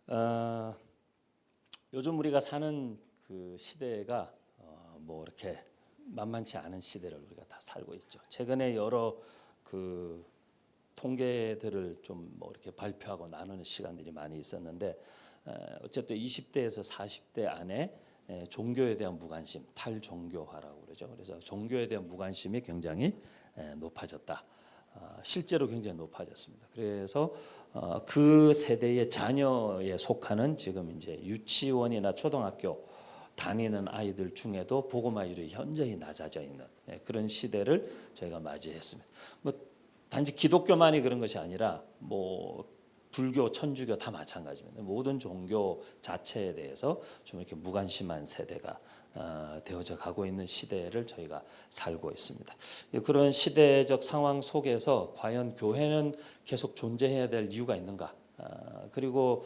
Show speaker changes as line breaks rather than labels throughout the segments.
어, 요즘 우리가 사는 그 시대가 뭐 이렇게 만만치 않은 시대를 우리가 다 살고 있죠. 최근에 여러 그 통계들을 좀 뭐 이렇게 발표하고 나누는 시간들이 많이 있었는데 어쨌든 20대에서 40대 안에 종교에 대한 무관심, 탈종교화라고 그러죠. 그래서 종교에 대한 무관심이 굉장히 높아졌다. 실제로 굉장히 높아졌습니다. 그래서 그 세대의 자녀에 속하는 지금 이제 유치원이나 초등학교 다니는 아이들 중에도 복음화율이 현저히 낮아져 있는 그런 시대를 저희가 맞이했습니다. 뭐 단지 기독교만이 그런 것이 아니라 뭐 불교, 천주교 다 마찬가지입니다. 모든 종교 자체에 대해서 좀 이렇게 무관심한 세대가 되어져 가고 있는 시대를 저희가 살고 있습니다. 그런 시대적 상황 속에서 과연 교회는 계속 존재해야 될 이유가 있는가? 그리고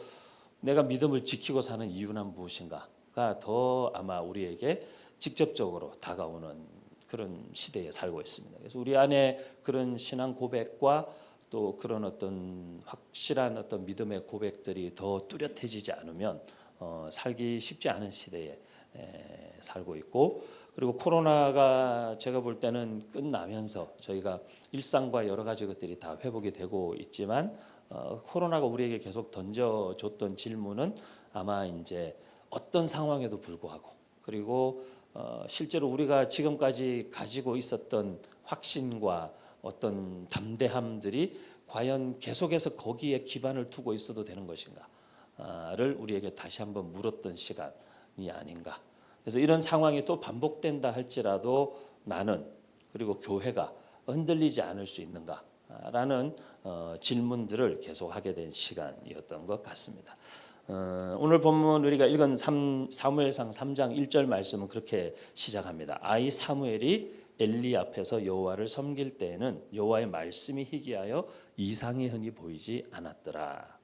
내가 믿음을 지키고 사는 이유는 무엇인가가 더 아마 우리에게 직접적으로 다가오는 그런 시대에 살고 있습니다. 그래서 우리 안에 그런 신앙 고백과 또 그런 어떤 확실한 어떤 믿음의 고백들이 더 뚜렷해지지 않으면 살기 쉽지 않은 시대에 살고 있고, 그리고 코로나가 제가 볼 때는 끝나면서 저희가 일상과 여러 가지 것들이 다 회복이 되고 있지만 코로나가 우리에게 계속 던져줬던 질문은 아마 이제 어떤 상황에도 불구하고, 그리고 실제로 우리가 지금까지 가지고 있었던 확신과 어떤 담대함들이 과연 계속해서 거기에 기반을 두고 있어도 되는 것인가를 우리에게 다시 한번 물었던 시간이 아닌가. 그래서 이런 상황이 또 반복된다 할지라도 나는, 그리고 교회가 흔들리지 않을 수 있는가라는 질문들을 계속하게 된 시간이었던 것 같습니다. 오늘 본문 우리가 읽은 사무엘상 3장 1절 말씀은 그렇게 시작합니다. 아이 사무엘이 엘리 앞에서 여호와를 섬길 때에는 여호와의 말씀이 희귀하여 이상이 흔히 보이지 않았더라.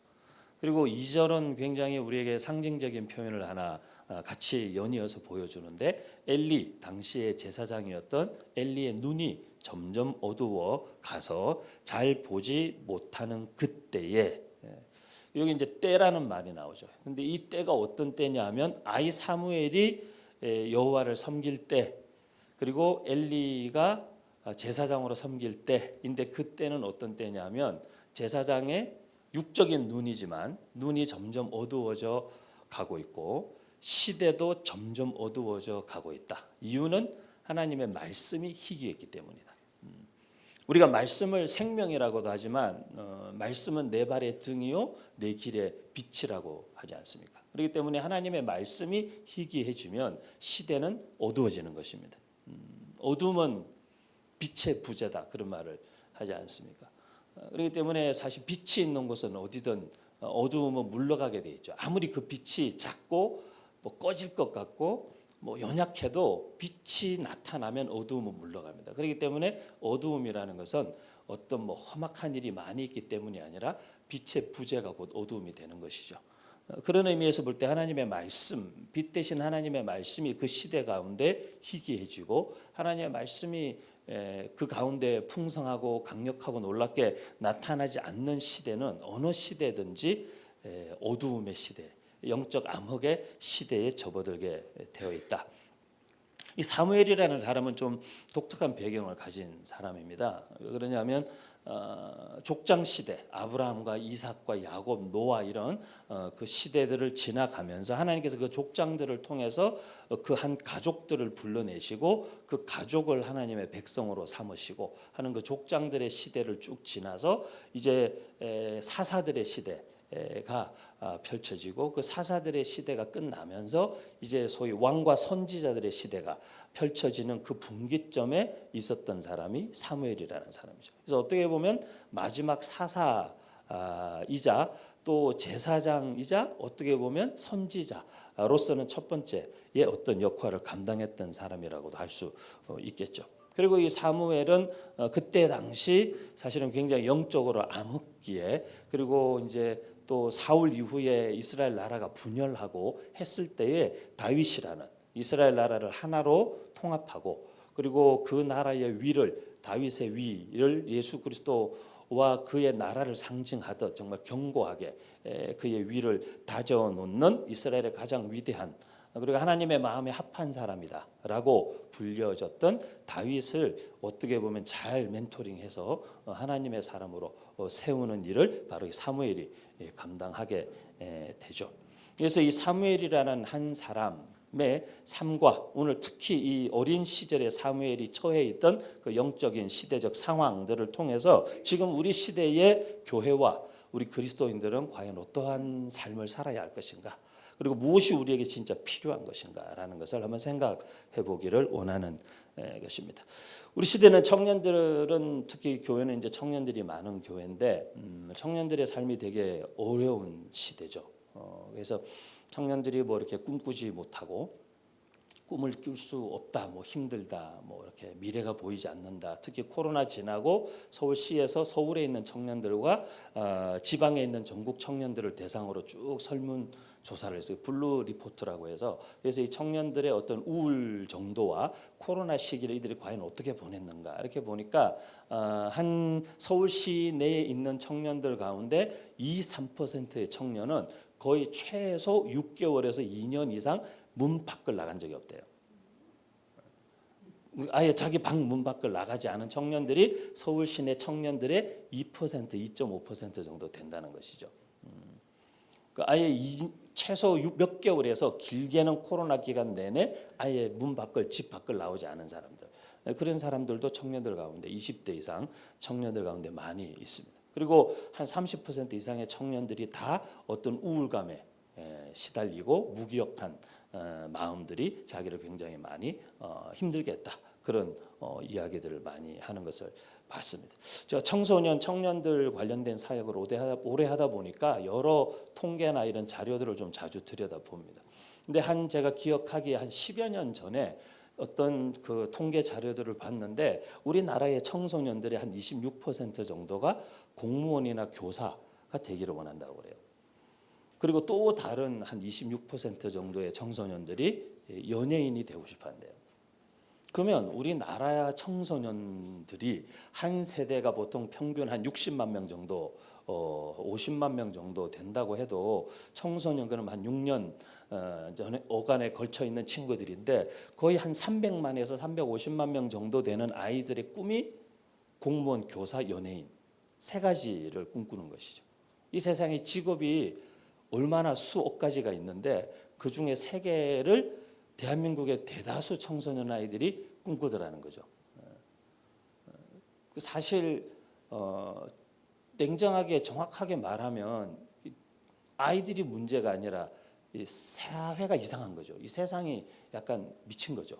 그리고 2절은 굉장히 우리에게 상징적인 표현을 하나 같이 연이어서 보여주는데, 엘리 당시의 제사장이었던 엘리의 눈이 점점 어두워 가서 잘 보지 못하는 그때에, 여기 이제 때라는 말이 나오죠. 근데 이 때가 어떤 때냐면 아이 사무엘이 여호와를 섬길 때, 그리고 엘리가 제사장으로 섬길 때인데, 그때는 어떤 때냐면 제사장의 육적인 눈이지만 눈이 점점 어두워져 가고 있고 시대도 점점 어두워져 가고 있다. 이유는 하나님의 말씀이 희귀했기 때문이다. 우리가 말씀을 생명이라고도 하지만 말씀은 내 발의 등이요 내 길의 빛이라고 하지 않습니까? 그렇기 때문에 하나님의 말씀이 희귀해지면 시대는 어두워지는 것입니다. 어둠은 빛의 부재다, 그런 말을 하지 않습니까? 그렇기 때문에 사실 빛이 있는 곳은 어디든 어두움은 물러가게 돼 있죠. 아무리 그 빛이 작고 뭐 꺼질 것 같고 뭐 연약해도 빛이 나타나면 어두움은 물러갑니다. 그렇기 때문에 어두움이라는 것은 어떤 뭐 험악한 일이 많이 있기 때문이 아니라 빛의 부재가 곧 어두움이 되는 것이죠. 그런 의미에서 볼 때 하나님의 말씀, 빛 대신 하나님의 말씀이 그 시대 가운데 희귀해지고 하나님의 말씀이 그 가운데 풍성하고 강력하고 놀랍게 나타나지 않는 시대는 어느 시대든지 어두움의 시대, 영적 암흑의 시대에 접어들게 되어 있다. 이 사무엘이라는 사람은 좀 독특한 배경을 가진 사람입니다. 왜 그러냐면 족장 시대, 아브라함과 이삭과 야곱, 노아 이런 그 시대들을 지나가면서 하나님께서 그 족장들을 통해서 그 한 가족들을 불러내시고 그 가족을 하나님의 백성으로 삼으시고 하는 그 족장들의 시대를 쭉 지나서 이제 사사들의 시대가 펼쳐지고, 그 사사들의 시대가 끝나면서 이제 소위 왕과 선지자들의 시대가 펼쳐지는 그 분기점에 있었던 사람이 사무엘이라는 사람이죠. 그래서 어떻게 보면 마지막 사사이자 또 제사장이자 어떻게 보면 선지자로서는 첫 번째의 어떤 역할을 감당했던 사람이라고도 할 수 있겠죠. 그리고 이 사무엘은 그때 당시 사실은 굉장히 영적으로 암흑기에, 그리고 이제 또 사울 이후에 이스라엘 나라가 분열하고 했을 때에 다윗이라는 이스라엘 나라를 하나로 통합하고, 그리고 그 나라의 위를 다윗의 위를 예수 그리스도와 그의 나라를 상징하듯 정말 견고하게 그의 위를 다져놓는 이스라엘의 가장 위대한 그리고 하나님의 마음에 합한 사람이다라고 불려졌던 다윗을 어떻게 보면 잘 멘토링해서 하나님의 사람으로 세우는 일을 바로 이 사무엘이 감당하게 되죠. 그래서 이 사무엘이라는 한 사람의 삶과 오늘 특히 이 어린 시절에 사무엘이 처해 있던 그 영적인 시대적 상황들을 통해서 지금 우리 시대의 교회와 우리 그리스도인들은 과연 어떠한 삶을 살아야 할 것인가? 그리고 무엇이 우리에게 진짜 필요한 것인가라는 것을 한번 생각해 보기를 원하는 것입니다. 우리 시대는 청년들은 특히 교회는 이제 청년들이 많은 교회인데 청년들의 삶이 되게 어려운 시대죠. 그래서 청년들이 뭐 이렇게 꿈꾸지 못하고 꿈을 꿀 수 없다, 뭐 힘들다, 뭐 이렇게 미래가 보이지 않는다. 특히 코로나 지나고 서울시에서 서울에 있는 청년들과 지방에 있는 전국 청년들을 대상으로 쭉 설문 조사를 했어요. 블루 리포트라고 해서 그래서 이 청년들의 어떤 우울 정도와 코로나 시기를 이들이 과연 어떻게 보냈는가 이렇게 보니까 한 서울시 내에 있는 청년들 가운데 3%의 청년은 거의 최소 6개월에서 2년 이상 문 밖을 나간 적이 없대요. 아예 자기 방 문 밖을 나가지 않은 청년들이 서울 시내 청년들의 2%, 2.5% 정도 된다는 것이죠. 아예 최소 몇 개월에서 길게는 코로나 기간 내내 아예 문 밖을 집 밖을 나오지 않은 사람들. 그런 사람들도 청년들 가운데 20대 이상 청년들 가운데 많이 있습니다. 그리고 한 30% 이상의 청년들이 다 어떤 우울감에 시달리고 무기력한 마음들이 자기를 굉장히 많이 힘들게 했다. 그런 이야기들을 많이 하는 것을 봤습니다. 제가 청소년, 청년들 관련된 사역을 오래 하다 보니까 여러 통계나 이런 자료들을 좀 자주 들여다봅니다. 근데 제가 기억하기에 한 10여 년 전에 어떤 그 통계 자료들을 봤는데 우리나라의 청소년들의 한 26% 정도가 공무원이나 교사가 되기를 원한다고 그래요. 그리고 또 다른 한 26% 정도의 청소년들이 연예인이 되고 싶어 한대요. 그러면 우리나라 청소년들이 한 세대가 보통 평균 한 60만 명 정도 50만 명 정도 된다고 해도 청소년 그럼 한 6년 전에 어간에 걸쳐 있는 친구들인데 거의 한 300만에서 350만 명 정도 되는 아이들의 꿈이 공무원, 교사, 연예인 세 가지를 꿈꾸는 것이죠. 이 세상에 직업이 얼마나 수억 가지가 있는데 그 중에 세 개를 대한민국의 대다수 청소년 아이들이 꿈꾸더라는 거죠. 사실 냉정하게 정확하게 말하면 아이들이 문제가 아니라 이 사회가 이상한 거죠. 이 세상이 약간 미친 거죠.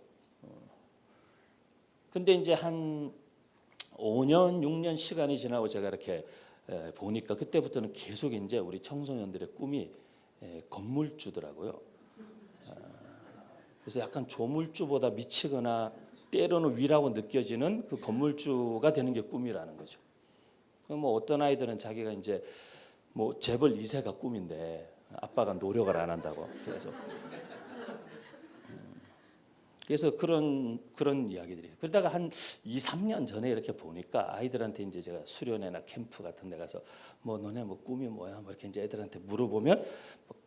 근데 이제 한 5년, 6년 시간이 지나고 제가 이렇게 보니까 그때부터는 계속 이제 우리 청소년들의 꿈이 건물주더라고요. 그래서 약간 조물주보다 미치거나 때로는 위라고 느껴지는 그 건물주가 되는 게 꿈이라는 거죠. 뭐 어떤 아이들은 자기가 이제 뭐 재벌 2세가 꿈인데 아빠가 노력을 안 한다고 그래서 그런 이야기들이. 그러다가 한 2, 3년 전에 이렇게 보니까 아이들한테 이제 제가 수련회나 캠프 같은 데 가서 뭐 너네 뭐 꿈이 뭐야? 뭐 이렇게 이제 애들한테 물어보면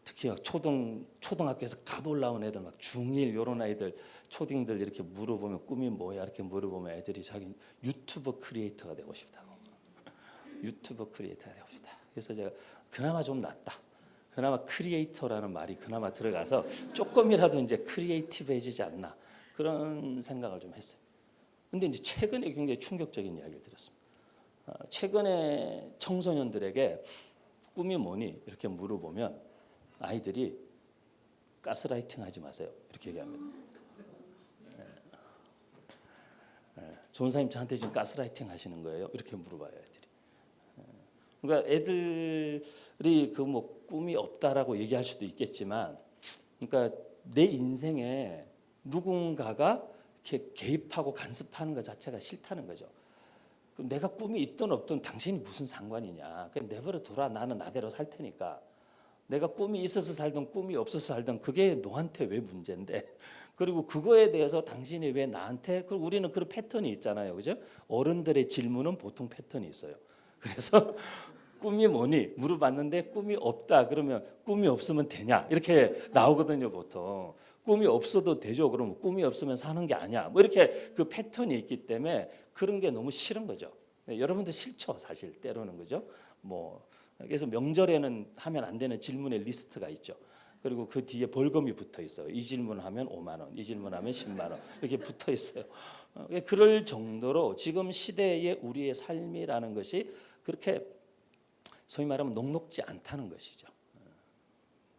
특히 막 초등학교에서 갓 올라온 애들 막 중1 요런 아이들 초딩들 이렇게 물어보면 꿈이 뭐야? 이렇게 물어보면 애들이 자기 유튜버 크리에이터가 되고 싶다고. 유튜버 크리에이터가 되고 싶다. 그래서 제가 그나마 좀 낫다. 그나마 크리에이터라는 말이 그나마 들어가서 조금이라도 이제 크리에이티브해지지 않나. 그런 생각을 좀 했어요. 근데 이제 최근에 굉장히 충격적인 이야기를 들었습니다. 최근에 청소년들에게 꿈이 뭐니? 이렇게 물어보면 아이들이 가스라이팅 하지 마세요. 이렇게 얘기합니다. 전사님 저한테 지금 가스라이팅 하시는 거예요? 이렇게 물어봐요, 애들이. 그러니까 애들이 그 뭐 꿈이 없다라고 얘기할 수도 있겠지만, 그러니까 내 인생에 누군가가 이렇게 개입하고 간섭하는 것 자체가 싫다는 거죠. 그럼 내가 꿈이 있든 없든 당신이 무슨 상관이냐? 그냥 내버려 둬라. 나는 나대로 살 테니까. 내가 꿈이 있어서 살든 꿈이 없어서 살든 그게 너한테 왜 문제인데? 그리고 그거에 대해서 당신이 왜 나한테, 그리고 우리는 그런 패턴이 있잖아요. 그죠? 어른들의 질문은 보통 패턴이 있어요. 그래서 꿈이 뭐니? 물어봤는데 꿈이 없다. 그러면 꿈이 없으면 되냐? 이렇게 나오거든요, 보통. 꿈이 없어도 되죠. 그러면 꿈이 없으면 사는 게 아니야. 뭐 이렇게 그 패턴이 있기 때문에 그런 게 너무 싫은 거죠. 네, 여러분도 싫죠, 사실 때로는. 그죠? 뭐 그래서 명절에는 하면 안 되는 질문의 리스트가 있죠. 그리고 그 뒤에 벌금이 붙어 있어요. 이 질문하면 5만 원, 이 질문하면 10만 원 이렇게 붙어 있어요. 그럴 정도로 지금 시대의 우리의 삶이라는 것이 그렇게 소위 말하면 녹록지 않다는 것이죠.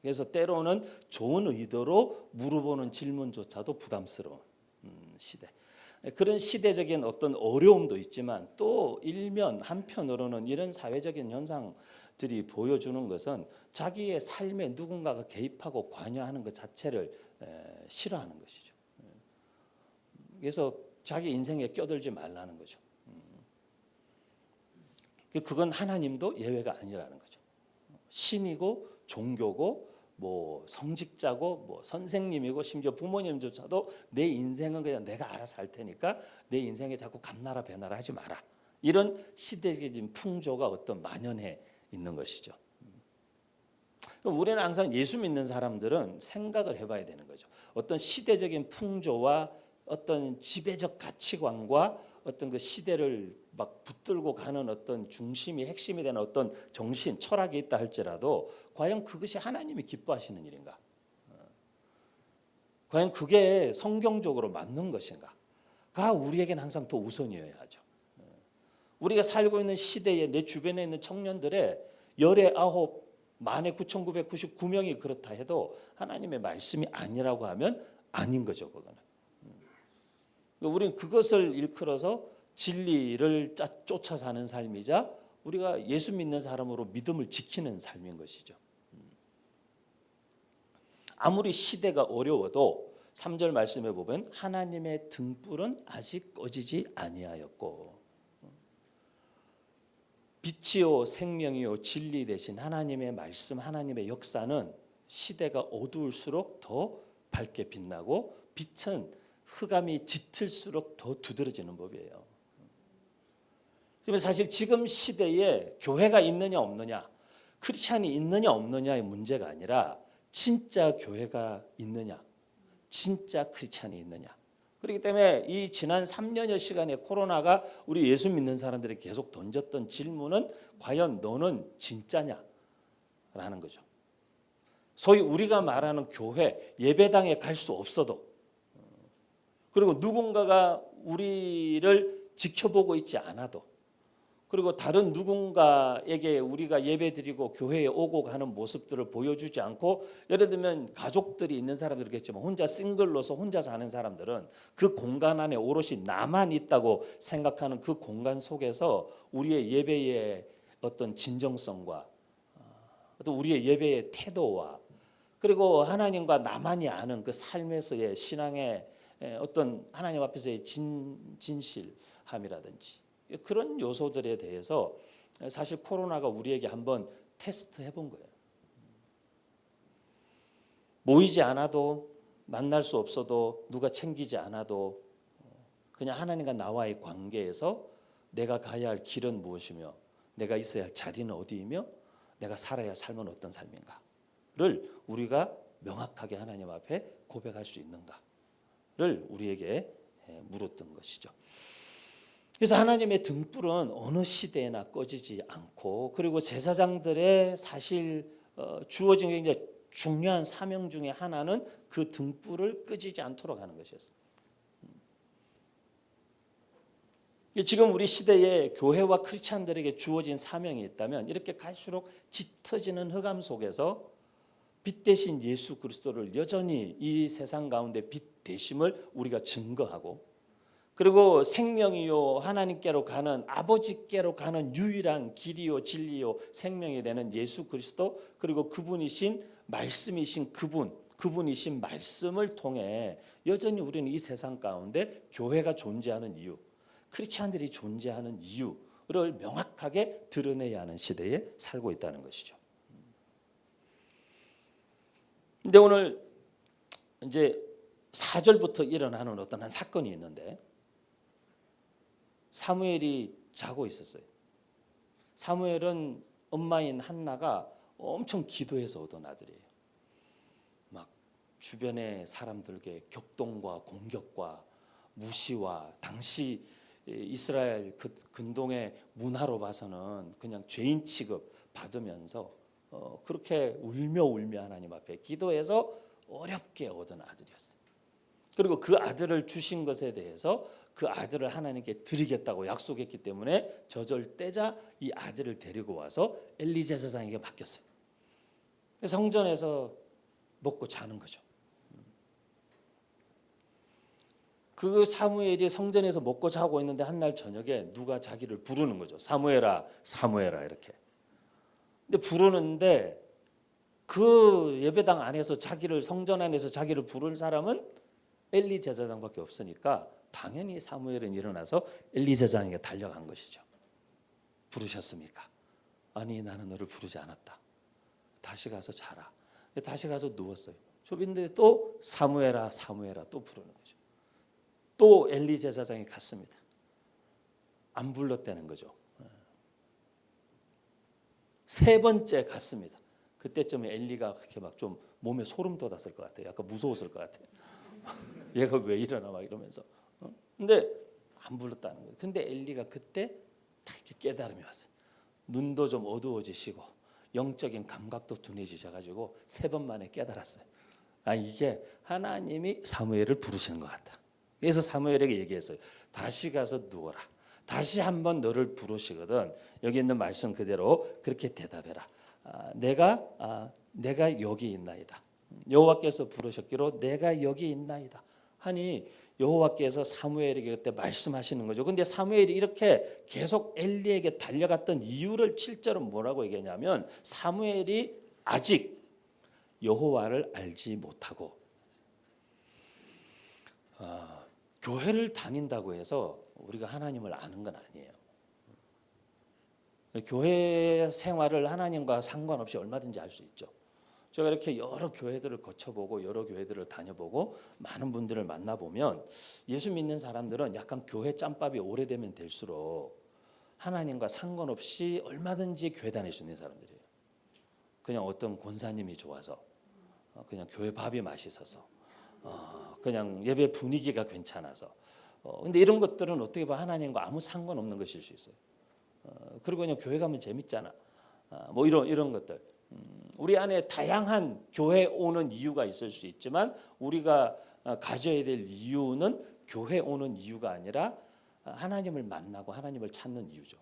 그래서 때로는 좋은 의도로 물어보는 질문조차도 부담스러운 시대. 그런 시대적인 어떤 어려움도 있지만 또 일면 한편으로는 이런 사회적인 현상들이 보여주는 것은 자기의 삶에 누군가가 개입하고 관여하는 것 자체를 싫어하는 것이죠. 그래서 자기 인생에 껴들지 말라는 거죠. 그건 하나님도 예외가 아니라는 거죠. 신이고 종교고 뭐 성직자고 뭐 선생님이고 심지어 부모님조차도 내 인생은 그냥 내가 알아서 할 테니까 내 인생에 자꾸 감나라 배나라 하지 마라. 이런 시대적인 풍조가 어떤 만연해 있는 것이죠. 우리는 항상 예수 믿는 사람들은 생각을 해봐야 되는 거죠. 어떤 시대적인 풍조와 어떤 지배적 가치관과 어떤 그 시대를 막 붙들고 가는 어떤 중심이 핵심이 되는 어떤 정신, 철학이 있다 할지라도 과연 그것이 하나님이 기뻐하시는 일인가? 과연 그게 성경적으로 맞는 것인가?가 우리에게는 항상 더 우선이어야 하죠. 우리가 살고 있는 시대에 내 주변에 있는 청년들의 열의 9 만에 9,999명이 그렇다 해도 하나님의 말씀이 아니라고 하면 아닌 거죠, 그거는. 우리는 그것을 일컬어서 진리를 쫓아 사는 삶이자 우리가 예수 믿는 사람으로 믿음을 지키는 삶인 것이죠. 아무리 시대가 어려워도 3절 말씀에 보면 하나님의 등불은 아직 꺼지지 아니하였고 빛이요 생명이요 진리 되신 하나님의 말씀, 하나님의 역사는 시대가 어두울수록 더 밝게 빛나고 빛은 흑암이 짙을수록 더 두드러지는 법이에요. 그래서 사실 지금 시대에 교회가 있느냐 없느냐, 크리스찬이 있느냐 없느냐의 문제가 아니라 진짜 교회가 있느냐, 진짜 크리스찬이 있느냐. 그렇기 때문에 이 지난 3년여 시간에 코로나가 우리 예수 믿는 사람들이 계속 던졌던 질문은 과연 너는 진짜냐? 라는 거죠. 소위 우리가 말하는 교회, 예배당에 갈 수 없어도 그리고 누군가가 우리를 지켜보고 있지 않아도 그리고 다른 누군가에게 우리가 예배드리고 교회에 오고 가는 모습들을 보여주지 않고 예를 들면 가족들이 있는 사람들이겠지만 혼자 싱글로서 혼자 사는 사람들은 그 공간 안에 오롯이 나만 있다고 생각하는 그 공간 속에서 우리의 예배의 어떤 진정성과 또 우리의 예배의 태도와 그리고 하나님과 나만이 아는 그 삶에서의 신앙의 어떤 하나님 앞에서의 진실함이라든지 그런 요소들에 대해서 사실 코로나가 우리에게 한번 테스트 해본 거예요. 모이지 않아도 만날 수 없어도 누가 챙기지 않아도 그냥 하나님과 나와의 관계에서 내가 가야 할 길은 무엇이며 내가 있어야 할 자리는 어디이며 내가 살아야 할 삶은 어떤 삶인가를 우리가 명확하게 하나님 앞에 고백할 수 있는가를 우리에게 물었던 것이죠. 그래서 하나님의 등불은 어느 시대에나 꺼지지 않고 그리고 제사장들의 사실 주어진 굉장히 중요한 사명 중에 하나는 그 등불을 끄지지 않도록 하는 것이었습니다. 지금 우리 시대에 교회와 크리스찬들에게 주어진 사명이 있다면 이렇게 갈수록 짙어지는 흑암 속에서 빛 대신 예수 그리스도를 여전히 이 세상 가운데 빛 되심을 우리가 증거하고 그리고 생명이요 하나님께로 가는 아버지께로 가는 유일한 길이요 진리요 생명이 되는 예수 그리스도 그리고 그분이신 말씀이신 그분이신 말씀을 통해 여전히 우리는 이 세상 가운데 교회가 존재하는 이유 크리스찬들이 존재하는 이유를 명확하게 드러내야 하는 시대에 살고 있다는 것이죠. 근데 오늘 이제 4절부터 일어나는 어떤 한 사건이 있는데 사무엘이 자고 있었어요. 사무엘은 엄마인 한나가 엄청 기도해서 얻은 아들이에요. 막 주변의 사람들에게 격동과 공격과 무시와 당시 이스라엘 그 근동의 문화로 봐서는 그냥 죄인 취급 받으면서 그렇게 울며 하나님 앞에 기도해서 어렵게 얻은 아들이었어요. 그리고 그 아들을 주신 것에 대해서 그 아들을 하나님께 드리겠다고 약속했기 때문에 저절 떼자 이 아들을 데리고 와서 엘리 제사장에게 맡겼어요. 성전에서 먹고 자는 거죠. 그 사무엘이 성전에서 먹고 자고 있는데 한날 저녁에 누가 자기를 부르는 거죠. 사무엘아, 사무엘아 이렇게. 근데 부르는데 그 예배당 안에서 자기를 성전 안에서 자기를 부른 사람은 엘리 제사장밖에 없으니까 당연히 사무엘은 일어나서 엘리 제사장에게 달려간 것이죠. 부르셨습니까? 아니 나는 너를 부르지 않았다. 다시 가서 자라. 다시 가서 누웠어요. 좁은데 또 사무엘아 사무엘아 또 부르는 거죠. 또 엘리 제사장이 갔습니다. 안 불렀다는 거죠. 세 번째 갔습니다. 그때쯤에 엘리가 그렇게 막 좀 몸에 소름 돋았을 것 같아요. 약간 무서웠을 것 같아요. 얘가 왜 이러나 막 이러면서. 근데 안 불렀다는 거예요. 근데 엘리가 그때 딱 이렇게 깨달음이 왔어요. 눈도 좀 어두워지시고 영적인 감각도 둔해지셔가지고 세 번 만에 깨달았어요. 아 이게 하나님이 사무엘을 부르시는 것 같다. 그래서 사무엘에게 얘기했어요. 다시 가서 누워라. 다시 한번 너를 부르시거든. 여기 있는 말씀 그대로 그렇게 대답해라. 내가 여기 있나이다. 여호와께서 부르셨기로 내가 여기 있나이다. 하니 여호와께서 사무엘에게 그때 말씀하시는 거죠. 근데 사무엘이 이렇게 계속 엘리에게 달려갔던 이유를 7절은 뭐라고 얘기하냐면 사무엘이 아직 여호와를 알지 못하고 교회를 다닌다고 해서 우리가 하나님을 아는 건 아니에요. 교회 생활을 하나님과 상관없이 얼마든지 할 수 있죠. 제가 이렇게 여러 교회들을 거쳐보고 여러 교회들을 다녀보고 많은 분들을 만나보면 예수 믿는 사람들은 약간 교회 짬밥이 오래되면 될수록 하나님과 상관없이 얼마든지 교회 다닐 수 있는 사람들이에요. 그냥 어떤 권사님이 좋아서 그냥 교회 밥이 맛있어서 그냥 예배 분위기가 괜찮아서 근데 이런 것들은 어떻게 보면 하나님과 아무 상관없는 것일 수 있어요. 그리고 그냥 교회 가면 재밌잖아. 뭐 이런 것들. 우리 안에 다양한 교회 오는 이유가 있을 수 있지만 우리가 가져야 될 이유는 교회 오는 이유가 아니라 하나님을 만나고 하나님을 찾는 이유죠.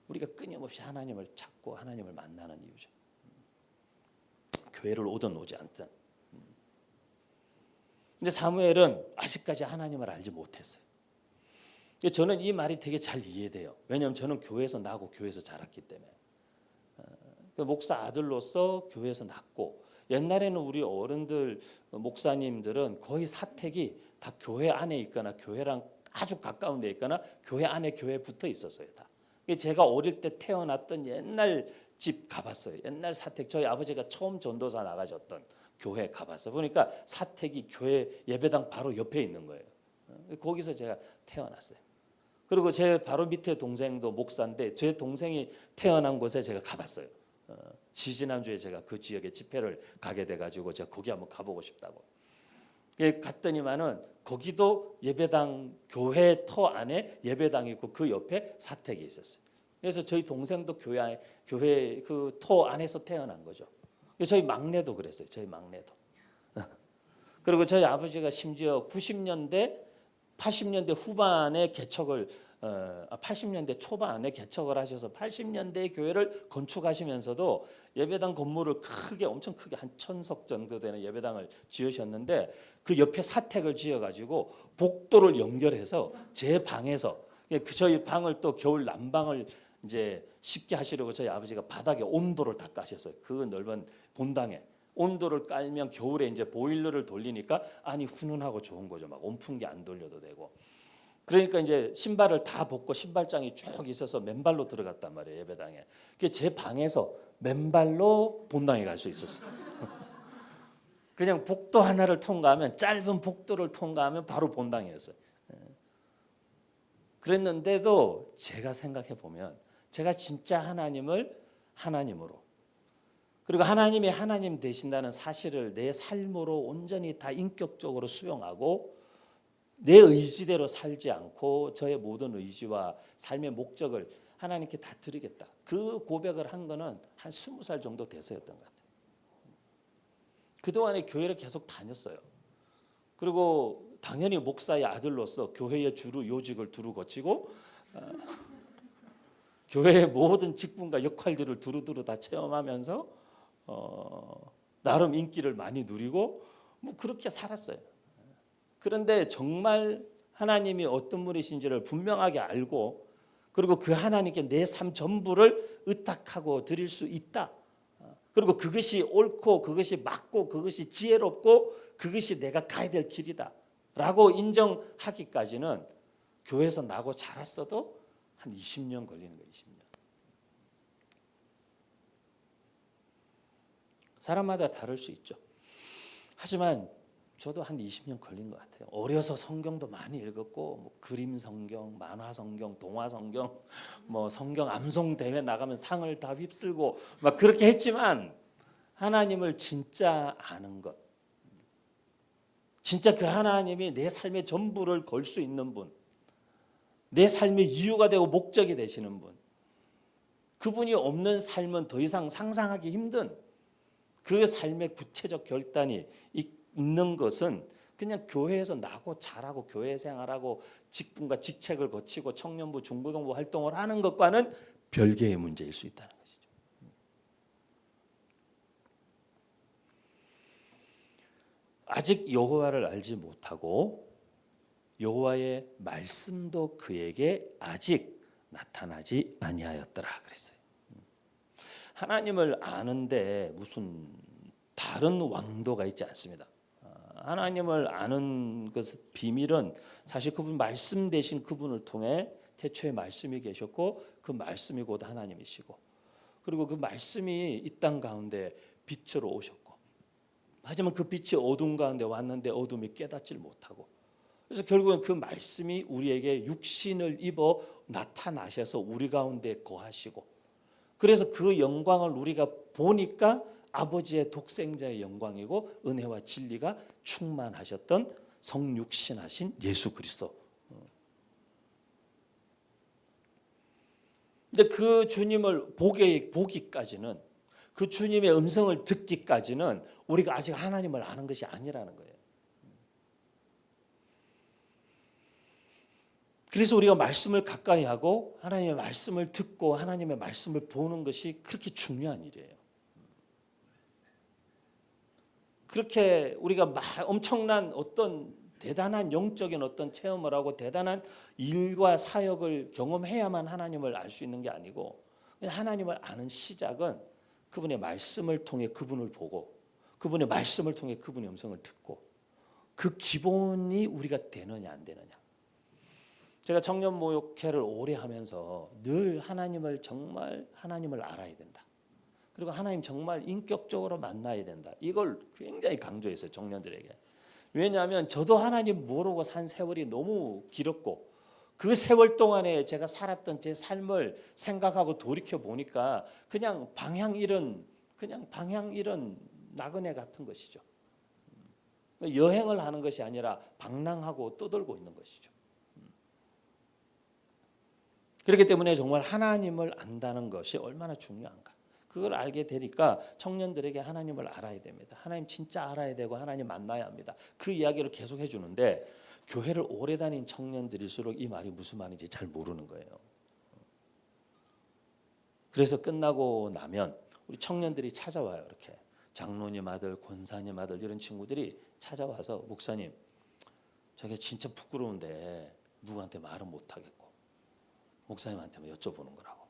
우리가 끊임없이 하나님을 찾고 하나님을 만나는 이유죠. 교회를 오든 오지 않든. 근데 사무엘은 아직까지 하나님을 알지 못했어요. 저는 이 말이 되게 잘 이해돼요. 왜냐하면 저는 교회에서 나고 교회에서 자랐기 때문에. 목사 아들로서 교회에서 났고 옛날에는 우리 어른들 목사님들은 거의 사택이 다 교회 안에 있거나 교회랑 아주 가까운 데 있거나 교회 안에 교회에 붙어 있었어요. 다. 제가 어릴 때 태어났던 옛날 집 가봤어요. 옛날 사택 저희 아버지가 처음 전도사 나가셨던 교회 가봤어요. 보니까 사택이 교회 예배당 바로 옆에 있는 거예요. 거기서 제가 태어났어요. 그리고 제 바로 밑에 동생도 목사인데 제 동생이 태어난 곳에 제가 가봤어요. 지지난주에 제가 그 지역에 집회를 가게 돼가지고 제가 거기 한번 가보고 싶다고 갔더니만은 거기도 예배당 교회 터 안에 예배당이 있고 그 옆에 사택이 있었어요. 그래서 저희 동생도 교회 그 터 안에서 태어난 거죠. 저희 막내도 그랬어요. 저희 막내도. 그리고 저희 아버지가 심지어 90년대 80년대 후반에 개척을 80년대 초반에 개척을 하셔서 80년대 교회를 건축하시면서도 예배당 건물을 크게 엄청 크게 한 1000석 정도 되는 예배당을 지으셨는데 그 옆에 사택을 지어가지고 복도를 연결해서 제 방에서 저희 방을 또 겨울 난방을 이제 쉽게 하시려고 저희 아버지가 바닥에 온도를 다 까셨어요. 그 넓은 본당에 온도를 깔면 겨울에 이제 보일러를 돌리니까 안이 훈훈하고 좋은 거죠. 막 온풍기 안 돌려도 되고. 그러니까 이제 신발을 다 벗고 신발장이 쭉 있어서 맨발로 들어갔단 말이에요. 예배당에. 제 방에서 맨발로 본당에 갈 수 있었어요. 그냥 복도 하나를 통과하면, 짧은 복도를 통과하면 바로 본당이었어요. 그랬는데도 제가 생각해 보면 제가 진짜 하나님을 하나님으로, 그리고 하나님이 하나님 되신다는 사실을 내 삶으로 온전히 다 인격적으로 수용하고 내 의지대로 살지 않고 저의 모든 의지와 삶의 목적을 하나님께 다 드리겠다. 그 고백을 한 거는 한 20살 정도 돼서였던 것 같아요. 그동안에 교회를 계속 다녔어요. 그리고 당연히 목사의 아들로서 교회의 주루 요직을 두루 거치고 교회의 모든 직분과 역할들을 두루두루 다 체험하면서 나름 인기를 많이 누리고 뭐 그렇게 살았어요. 그런데 정말 하나님이 어떤 분이신지를 분명하게 알고, 그리고 그 하나님께 내 삶 전부를 의탁하고 드릴 수 있다. 그리고 그것이 옳고 그것이 맞고 그것이 지혜롭고 그것이 내가 가야 될 길이다 라고 인정하기까지는 교회에서 나고 자랐어도 한 20년 걸리는 거예요. 20년. 사람마다 다를 수 있죠. 하지만 저도 한 20년 걸린 것 같아요. 어려서 성경도 많이 읽었고, 뭐 그림 성경, 만화 성경, 동화 성경, 뭐 성경 암송 대회 나가면 상을 다 휩쓸고 막 그렇게 했지만 하나님을 진짜 아는 것, 진짜 그 하나님이 내 삶의 전부를 걸 수 있는 분, 내 삶의 이유가 되고 목적이 되시는 분, 그분이 없는 삶은 더 이상 상상하기 힘든 그 삶의 구체적 결단이 있는 것은 그냥 교회에서 나고 자라고 교회 생활하고 직분과 직책을 거치고 청년부 중고등부 활동을 하는 것과는 별개의 문제일 수 있다는 것이죠. 아직 여호와를 알지 못하고 여호와의 말씀도 그에게 아직 나타나지 아니하였더라 그랬어요. 하나님을 아는데 무슨 다른 왕도가 있지 않습니다. 하나님을 아는 것의 비밀은 사실 그분 말씀 되신 그분을 통해 태초에 말씀이 계셨고 그 말씀이 곧 하나님이시고, 그리고 그 말씀이 이 땅 가운데 빛으로 오셨고, 하지만 그 빛이 어둠 가운데 왔는데 어둠이 깨닫질 못하고, 그래서 결국은 그 말씀이 우리에게 육신을 입어 나타나셔서 우리 가운데 거하시고, 그래서 그 영광을 우리가 보니까 아버지의 독생자의 영광이고 은혜와 진리가 충만하셨던 성육신하신 예수 그리스도. 근데 그 주님을 보기까지는, 그 주님의 음성을 듣기까지는 우리가 아직 하나님을 아는 것이 아니라는 거예요. 그래서 우리가 말씀을 가까이 하고 하나님의 말씀을 듣고 하나님의 말씀을 보는 것이 그렇게 중요한 일이에요. 그렇게 우리가 엄청난 어떤 대단한 영적인 어떤 체험을 하고 대단한 일과 사역을 경험해야만 하나님을 알 수 있는 게 아니고, 하나님을 아는 시작은 그분의 말씀을 통해 그분을 보고 그분의 말씀을 통해 그분의 음성을 듣고, 그 기본이 우리가 되느냐 안 되느냐. 제가 청년 목회를 오래 하면서 늘 정말 하나님을 알아야 된다. 그리고 하나님 정말 인격적으로 만나야 된다. 이걸 굉장히 강조했어요, 청년들에게. 왜냐하면 저도 하나님 모르고 산 세월이 너무 길었고, 그 세월 동안에 제가 살았던 제 삶을 생각하고 돌이켜 보니까 그냥 방향 잃은 나그네 같은 것이죠. 여행을 하는 것이 아니라 방랑하고 떠돌고 있는 것이죠. 그렇기 때문에 정말 하나님을 안다는 것이 얼마나 중요한가. 그걸 알게 되니까 청년들에게 하나님을 알아야 됩니다. 하나님 진짜 알아야 되고 하나님 만나야 합니다. 그 이야기를 계속 해주는데, 교회를 오래 다닌 청년들일수록 이 말이 무슨 말인지 잘 모르는 거예요. 그래서 끝나고 나면 우리 청년들이 찾아와요. 이렇게 장로님 아들, 권사님 아들 이런 친구들이 찾아와서, 목사님 저게 진짜 부끄러운데 누구한테 말은 못하겠고 목사님한테만 여쭤보는 거라고.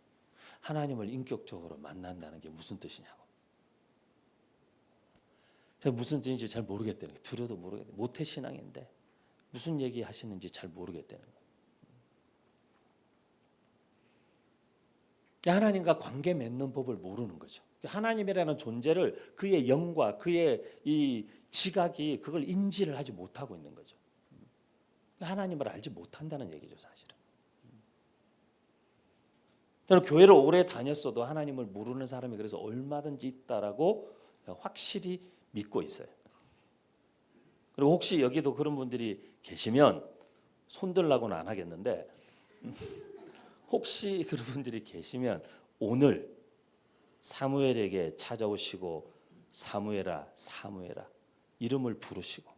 하나님을 인격적으로 만난다는 게 무슨 뜻이냐고. 제가 무슨 뜻인지 잘 모르겠다는 거예요. 들어도 모르겠어요. 모태신앙인데 무슨 얘기 하시는지 잘 모르겠다는 거예요. 하나님과 관계 맺는 법을 모르는 거죠. 하나님이라는 존재를 그의 영과 그의 이 지각이 그걸 인지를 하지 못하고 있는 거죠. 하나님을 알지 못한다는 얘기죠, 사실은. 저는 교회를 오래 다녔어도 하나님을 모르는 사람이 그래서 얼마든지 있다라고 확실히 믿고 있어요. 그리고 혹시 여기도 그런 분들이 계시면 손들라고는 안 하겠는데 혹시 그런 분들이 계시면 오늘 사무엘에게 찾아오시고 사무엘아 사무엘아 이름을 부르시고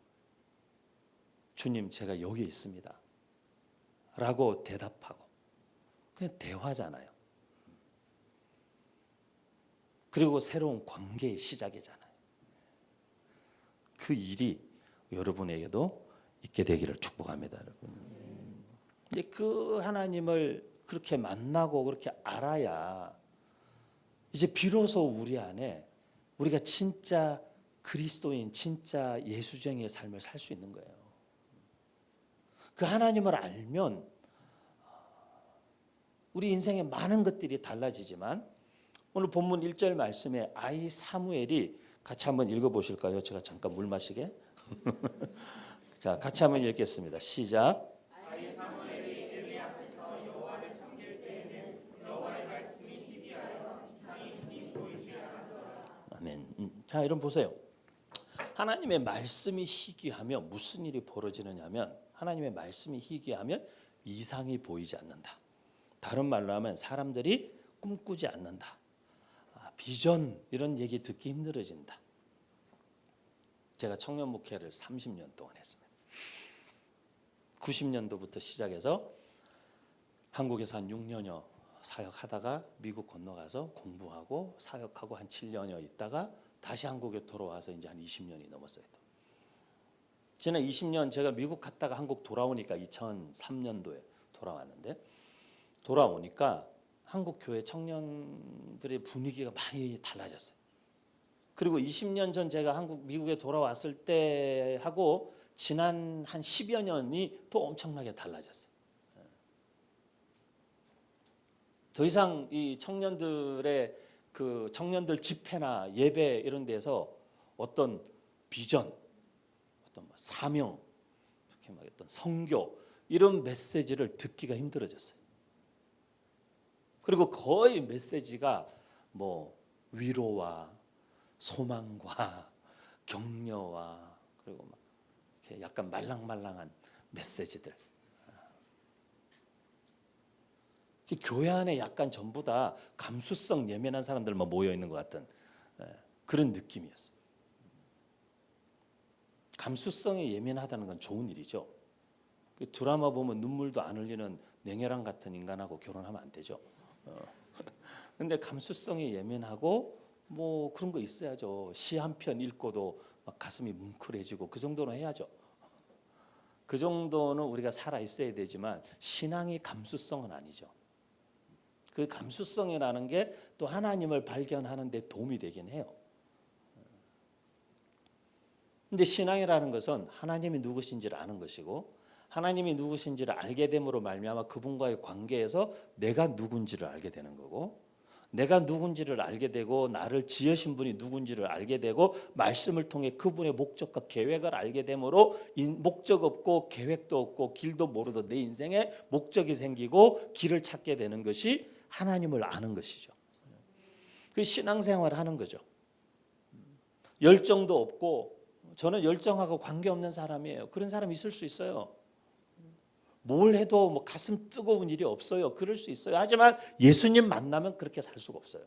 주님 제가 여기 있습니다 라고 대답하고 그냥 대화잖아요. 그리고 새로운 관계의 시작이잖아요. 그 일이 여러분에게도 있게 되기를 축복합니다, 여러분. 그 하나님을 그렇게 만나고 그렇게 알아야 이제 비로소 우리 안에 우리가 진짜 그리스도인, 진짜 예수쟁이의 삶을 살 수 있는 거예요. 그 하나님을 알면 우리 인생에 많은 것들이 달라지지만 오늘 본문 1절 말씀에 아이 사무엘이 같이 한번 읽어보실까요? 제가 잠깐 물 마시게. 자, 같이 한번 읽겠습니다. 시작. 아이 사무엘이 엘리 앞에서 여호와를 섬길 때에는 여호와의 말씀이 희귀하여 이상이 흔히 보이지 않았더라. 아멘. 자, 여러분 보세요. 하나님의 말씀이 희귀하면 무슨 일이 벌어지느냐면 하나님의 말씀이 희귀하면 이상이 보이지 않는다. 다른 말로 하면 사람들이 꿈꾸지 않는다. 비전 이런 얘기 듣기 힘들어진다. 제가 청년 목회를 30년 동안 했습니다. 90년도부터 시작해서 한국에서 한 6년여 사역하다가 미국 건너가서 공부하고 사역하고 한 7년여 있다가 다시 한국에 돌아와서 이제 한 20년이 넘었어요. 지난 20년 제가 미국 갔다가 한국 돌아오니까 2003년도에 돌아왔는데 돌아오니까 한국 교회 청년들의 분위기가 많이 달라졌어요. 그리고 20년 전 제가 미국에 돌아왔을 때 하고 지난 한 10여 년이 또 엄청나게 달라졌어요. 더 이상 이 청년들의 그 청년들 집회나 예배 이런 데서 어떤 비전, 어떤 사명, 이렇게 막 어떤 선교 이런 메시지를 듣기가 힘들어졌어요. 그리고 거의 메시지가 뭐 위로와 소망과 격려와 그리고 막 이렇게 약간 말랑말랑한 메시지들. 교회 안에 약간 전부 다 감수성 예민한 사람들만 모여 있는 것 같은 그런 느낌이었어요. 감수성이 예민하다는 건 좋은 일이죠. 드라마 보면 눈물도 안 흘리는 냉혈한 같은 인간하고 결혼하면 안 되죠. 근데 감수성이 예민하고 뭐 그런 거 있어야죠. 시 한 편 읽고도 막 가슴이 뭉클해지고 그 정도는 해야죠. 그 정도는 우리가 살아 있어야 되지만 신앙이 감수성은 아니죠. 그 감수성이라는 게 또 하나님을 발견하는 데 도움이 되긴 해요. 근데 신앙이라는 것은 하나님이 누구신지를 아는 것이고 하나님이 누구신지를 알게 됨으로 말미암아 그분과의 관계에서 내가 누군지를 알게 되는 거고 내가 누군지를 알게 되고 나를 지으신 분이 누군지를 알게 되고 말씀을 통해 그분의 목적과 계획을 알게 되므로 목적 없고 계획도 없고 길도 모르던 내 인생에 목적이 생기고 길을 찾게 되는 것이 하나님을 아는 것이죠. 그 신앙생활을 하는 거죠. 열정도 없고 저는 열정하고 관계없는 사람이에요. 그런 사람 있을 수 있어요. 뭘 해도 뭐 가슴 뜨거운 일이 없어요. 그럴 수 있어요. 하지만 예수님 만나면 그렇게 살 수가 없어요.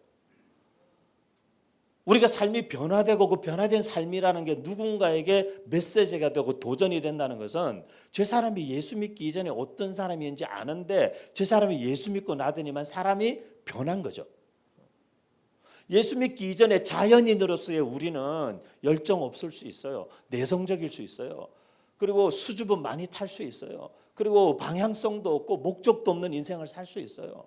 우리가 삶이 변화되고 그 변화된 삶이라는 게 누군가에게 메시지가 되고 도전이 된다는 것은 저 사람이 예수 믿기 이전에 어떤 사람인지 아는데 저 사람이 예수 믿고 나더니만 사람이 변한 거죠. 예수 믿기 이전에 자연인으로서의 우리는 열정 없을 수 있어요. 내성적일 수 있어요. 그리고 수줍음 많이 탈 수 있어요. 그리고 방향성도 없고 목적도 없는 인생을 살 수 있어요.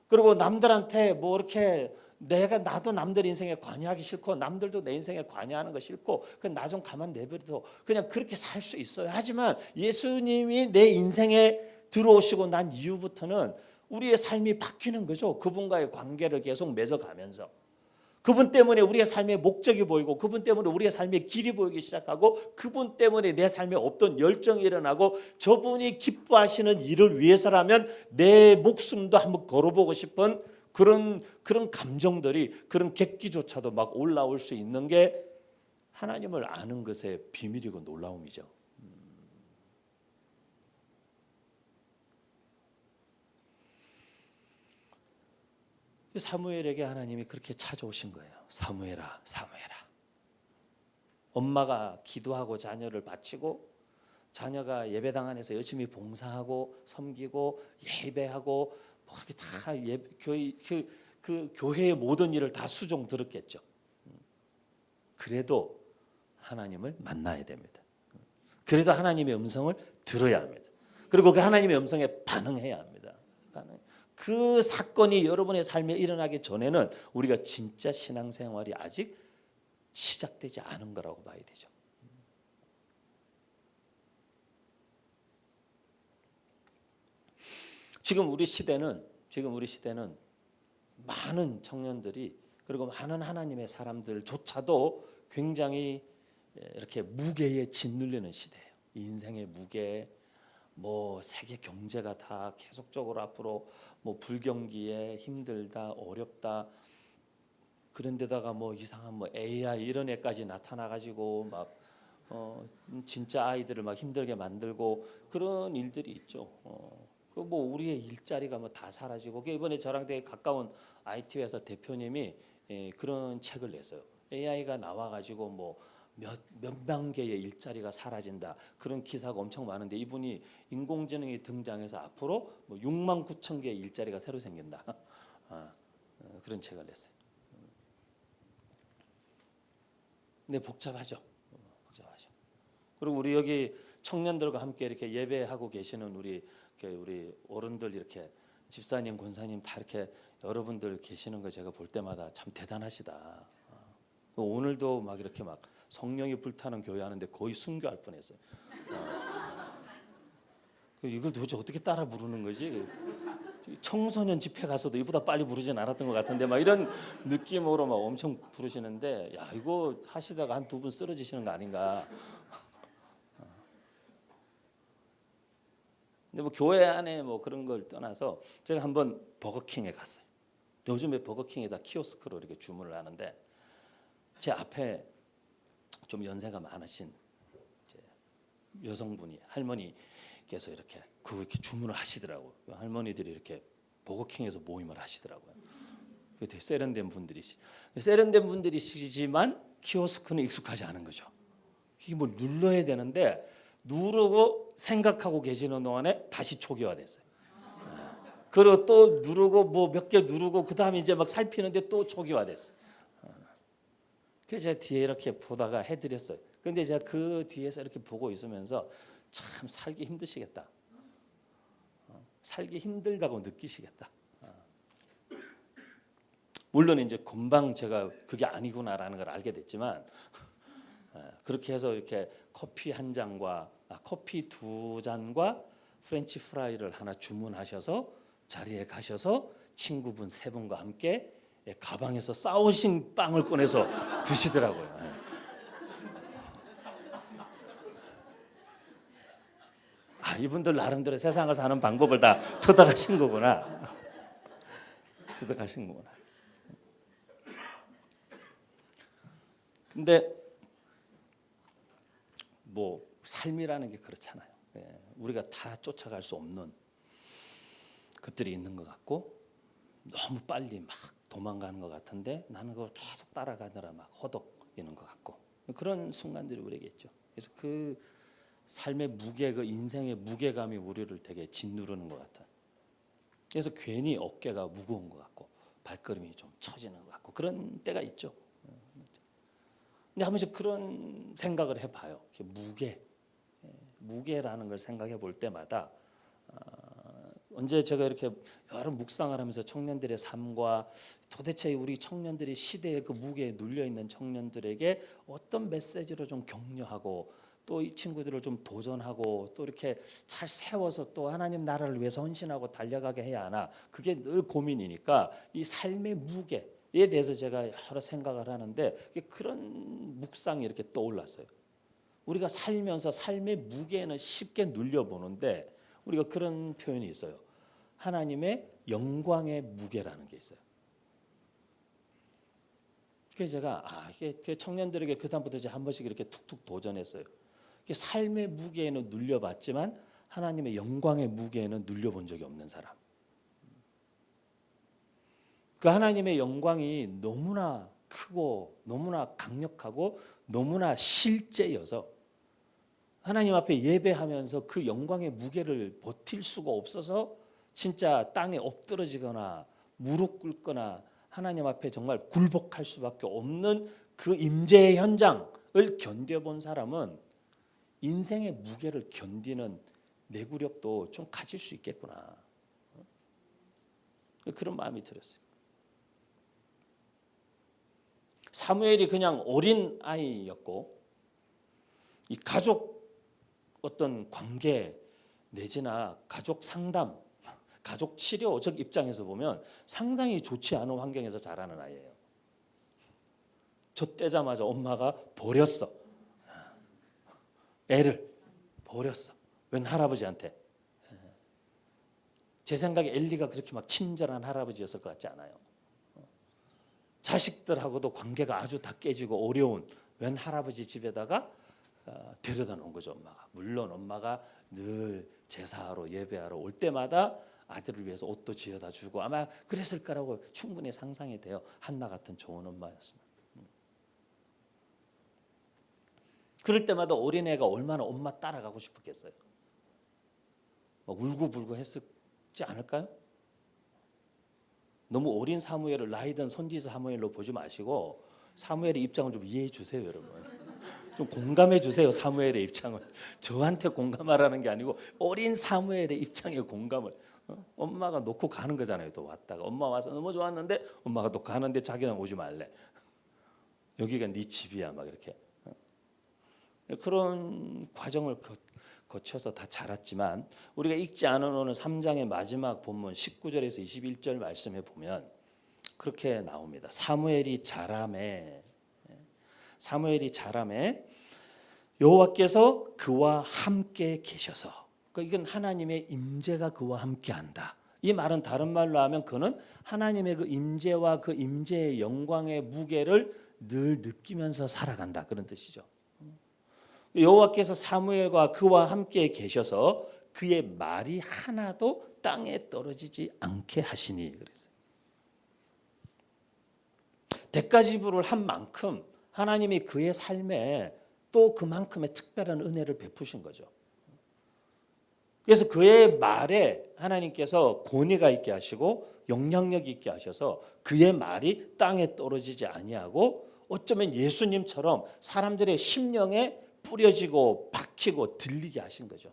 그리고 남들한테 뭐 이렇게 나도 남들 인생에 관여하기 싫고 남들도 내 인생에 관여하는 거 싫고 그냥 나 좀 가만 내버려둬 그냥 그렇게 살 수 있어요. 하지만 예수님이 내 인생에 들어오시고 난 이후부터는 우리의 삶이 바뀌는 거죠. 그분과의 관계를 계속 맺어가면서 그분 때문에 우리의 삶의 목적이 보이고 그분 때문에 우리의 삶의 길이 보이기 시작하고 그분 때문에 내 삶에 없던 열정이 일어나고 저분이 기뻐하시는 일을 위해서라면 내 목숨도 한번 걸어보고 싶은 그런 감정들이 그런 객기조차도 막 올라올 수 있는 게 하나님을 아는 것의 비밀이고 놀라움이죠. 사무엘에게 하나님이 그렇게 찾아오신 거예요. 사무엘아, 사무엘아. 엄마가 기도하고 자녀를 바치고 자녀가 예배당 안에서 열심히 봉사하고 섬기고 예배하고 뭐 그렇게 다 그 교회의 모든 일을 다 수종 들었겠죠. 그래도 하나님을 만나야 됩니다. 그래도 하나님의 음성을 들어야 합니다. 그리고 그 하나님의 음성에 반응해야 합니다. 그 사건이 여러분의 삶에 일어나기 전에는 우리가 진짜 신앙생활이 아직 시작되지 않은 거라고 봐야 되죠. 지금 우리 시대는 많은 청년들이 그리고 많은 하나님의 사람들조차도 굉장히 이렇게 무게에 짓눌리는 시대예요. 인생의 무게, 뭐 세계 경제가 다 계속적으로 앞으로 뭐 불경기에 힘들다, 어렵다. 그런데다가 뭐 이상한 뭐 AI 이런 애까지 나타나 가지고 막 진짜 아이들을 막 힘들게 만들고 그런 일들이 있죠. 뭐 우리의 일자리가 뭐 다 사라지고 이번에 저랑 되게 가까운 IT 회사 대표님이 그런 책을 냈어요. AI가 나와 가지고 뭐 몇만 개의 일자리가 사라진다. 그런 기사가 엄청 많은데 이분이 인공지능이 등장해서 앞으로 뭐 6만 9천 개의 일자리가 새로 생긴다. 그런 책을 냈어요. 근데 복잡하죠. 복잡하죠. 그리고 우리 여기 청년들과 함께 이렇게 예배하고 계시는 우리 어른들 이렇게 집사님, 권사님 다 이렇게 여러분들 계시는 거 제가 볼 때마다 참 대단하시다. 오늘도 막 이렇게 막 성령이 불타는 교회 하는데 거의 순교할 뻔했어요. 이걸 도대체 어떻게 따라 부르는 거지? 청소년 집회 가서도 이보다 빨리 부르진 않았던 것 같은데 막 이런 느낌으로 막 엄청 부르시는데 야 이거 하시다가 한 두 분 쓰러지시는 거 아닌가? 근데 뭐 교회 안에 뭐 그런 걸 떠나서 제가 한번 버거킹에 갔어요. 요즘에 버거킹에다 키오스크로 이렇게 주문을 하는데 제 앞에 좀 연세가 많으신 여성분이 할머니께서 이렇게 그렇게 주문을 하시더라고요. 할머니들이 이렇게 버거킹에서 모임을 하시더라고요. 되게 세련된 분들이시지만 키오스크는 익숙하지 않은 거죠. 이게 뭘 눌러야 되는데 누르고 생각하고 계시는 동안에 다시 초기화됐어요. 그리고 또 누르고 뭐 몇 개 누르고 그 다음에 이제 막 살피는데 또 초기화됐어요. 그래서 제가 뒤에 이렇게 보다가 해드렸어요. 그런데 제가 그 뒤에서 이렇게 보고 있으면서 참 살기 힘드시겠다. 살기 힘들다고 느끼시겠다. 물론 이제 금방 제가 그게 아니구나라는 걸 알게 됐지만 그렇게 해서 이렇게 커피 한 잔과 커피 두 잔과 프렌치 프라이를 하나 주문하셔서 자리에 가셔서 친구분 세 분과 함께 가방에서 싸우신 빵을 꺼내서 드시더라고요. 이분들 나름대로 세상을 사는 방법을 다 터득하신 거구나. 터득하신 거구나. 근데 뭐 삶이라는 게 그렇잖아요. 우리가 다 쫓아갈 수 없는 것들이 있는 것 같고 너무 빨리 막 도망가는 것 같은데 나는 그걸 계속 따라가느라 막 허덕이는 것 같고 그런 순간들이 우리에게 있죠. 그래서 그 삶의 무게, 그 인생의 무게감이 우리를 되게 짓누르는 것 같아. 그래서 괜히 어깨가 무거운 것 같고 발걸음이 좀 처지는 것 같고 그런 때가 있죠. 근데 한 번씩 그런 생각을 해봐요. 무게라는 걸 생각해 볼 때마다 언제 제가 이렇게 여러 묵상을 하면서 청년들의 삶과 도대체 우리 청년들이 시대의 그 무게에 눌려 있는 청년들에게 어떤 메시지로 좀 격려하고 또 이 친구들을 좀 도전하고 또 이렇게 잘 세워서 또 하나님 나라를 위해서 헌신하고 달려가게 해야 하나, 그게 늘 고민이니까 이 삶의 무게에 대해서 제가 여러 생각을 하는데 그런 묵상이 이렇게 떠올랐어요. 우리가 살면서 삶의 무게는 쉽게 눌려보는데 우리가 그런 표현이 있어요. 하나님의 영광의 무게라는 게 있어요. 그래서 제가 이게 청년들에게 그다음부터 이제 한 번씩 이렇게 툭툭 도전했어요. 삶의 무게에는 눌려봤지만 하나님의 영광의 무게에는 눌려본 적이 없는 사람. 그 하나님의 영광이 너무나 크고 너무나 강력하고 너무나 실제여서 하나님 앞에 예배하면서 그 영광의 무게를 버틸 수가 없어서 진짜 땅에 엎드러지거나 무릎 꿇거나 하나님 앞에 정말 굴복할 수밖에 없는 그 임재의 현장을 견뎌본 사람은 인생의 무게를 견디는 내구력도 좀 가질 수 있겠구나. 그런 마음이 들었어요. 사무엘이 그냥 어린 아이였고 이 가족 어떤 관계 내지나 가족 상담, 가족 치료적 입장에서 보면 상당히 좋지 않은 환경에서 자라는 아이예요. 젖대자마자 엄마가 버렸어. 애를 버렸어. 웬 할아버지한테. 제 생각에 엘리가 그렇게 막 친절한 할아버지였을 것 같지 않아요. 자식들하고도 관계가 아주 다 깨지고 어려운 웬 할아버지 집에다가 데려다 놓은 거죠, 엄마가. 물론 엄마가 늘 제사하러 예배하러 올 때마다 아들을 위해서 옷도 지어다 주고 아마 그랬을 거라고 충분히 상상이 돼요. 한나 같은 좋은 엄마였습니다. 그럴 때마다 어린애가 얼마나 엄마 따라가고 싶었겠어요. 막 울고불고 했었지 않을까요? 너무 어린 사무엘을 나이든 선지자 사무엘로 보지 마시고 사무엘의 입장을 좀 이해해 주세요, 여러분. 좀 공감해 주세요, 사무엘의 입장을. 저한테 공감하라는 게 아니고 어린 사무엘의 입장에 공감을. 엄마가 놓고 가는 거잖아요. 또 왔다가 엄마 와서 너무 좋았는데 엄마가 또 가는데 자기는 오지 말래. 여기가 네 집이야, 막 이렇게. 그런 과정을 거쳐서 다 자랐지만 우리가 읽지 않은 오늘 3장의 마지막 본문 19절에서 21절 말씀에 보면 그렇게 나옵니다. 사무엘이 자라매 여호와께서 그와 함께 계셔서, 이건 하나님의 임재가 그와 함께한다. 이 말은 다른 말로 하면 그는 하나님의 그 임재와 그 임재의 영광의 무게를 늘 느끼면서 살아간다, 그런 뜻이죠. 여호와께서 사무엘과 그와 함께 계셔서 그의 말이 하나도 땅에 떨어지지 않게 하시니 그랬어요. 대가지불을 한 만큼 하나님이 그의 삶에 또 그만큼의 특별한 은혜를 베푸신 거죠. 그래서 그의 말에 하나님께서 권위가 있게 하시고 영향력 있게 하셔서 그의 말이 땅에 떨어지지 아니하고 어쩌면 예수님처럼 사람들의 심령에 뿌려지고 박히고 들리게 하신 거죠.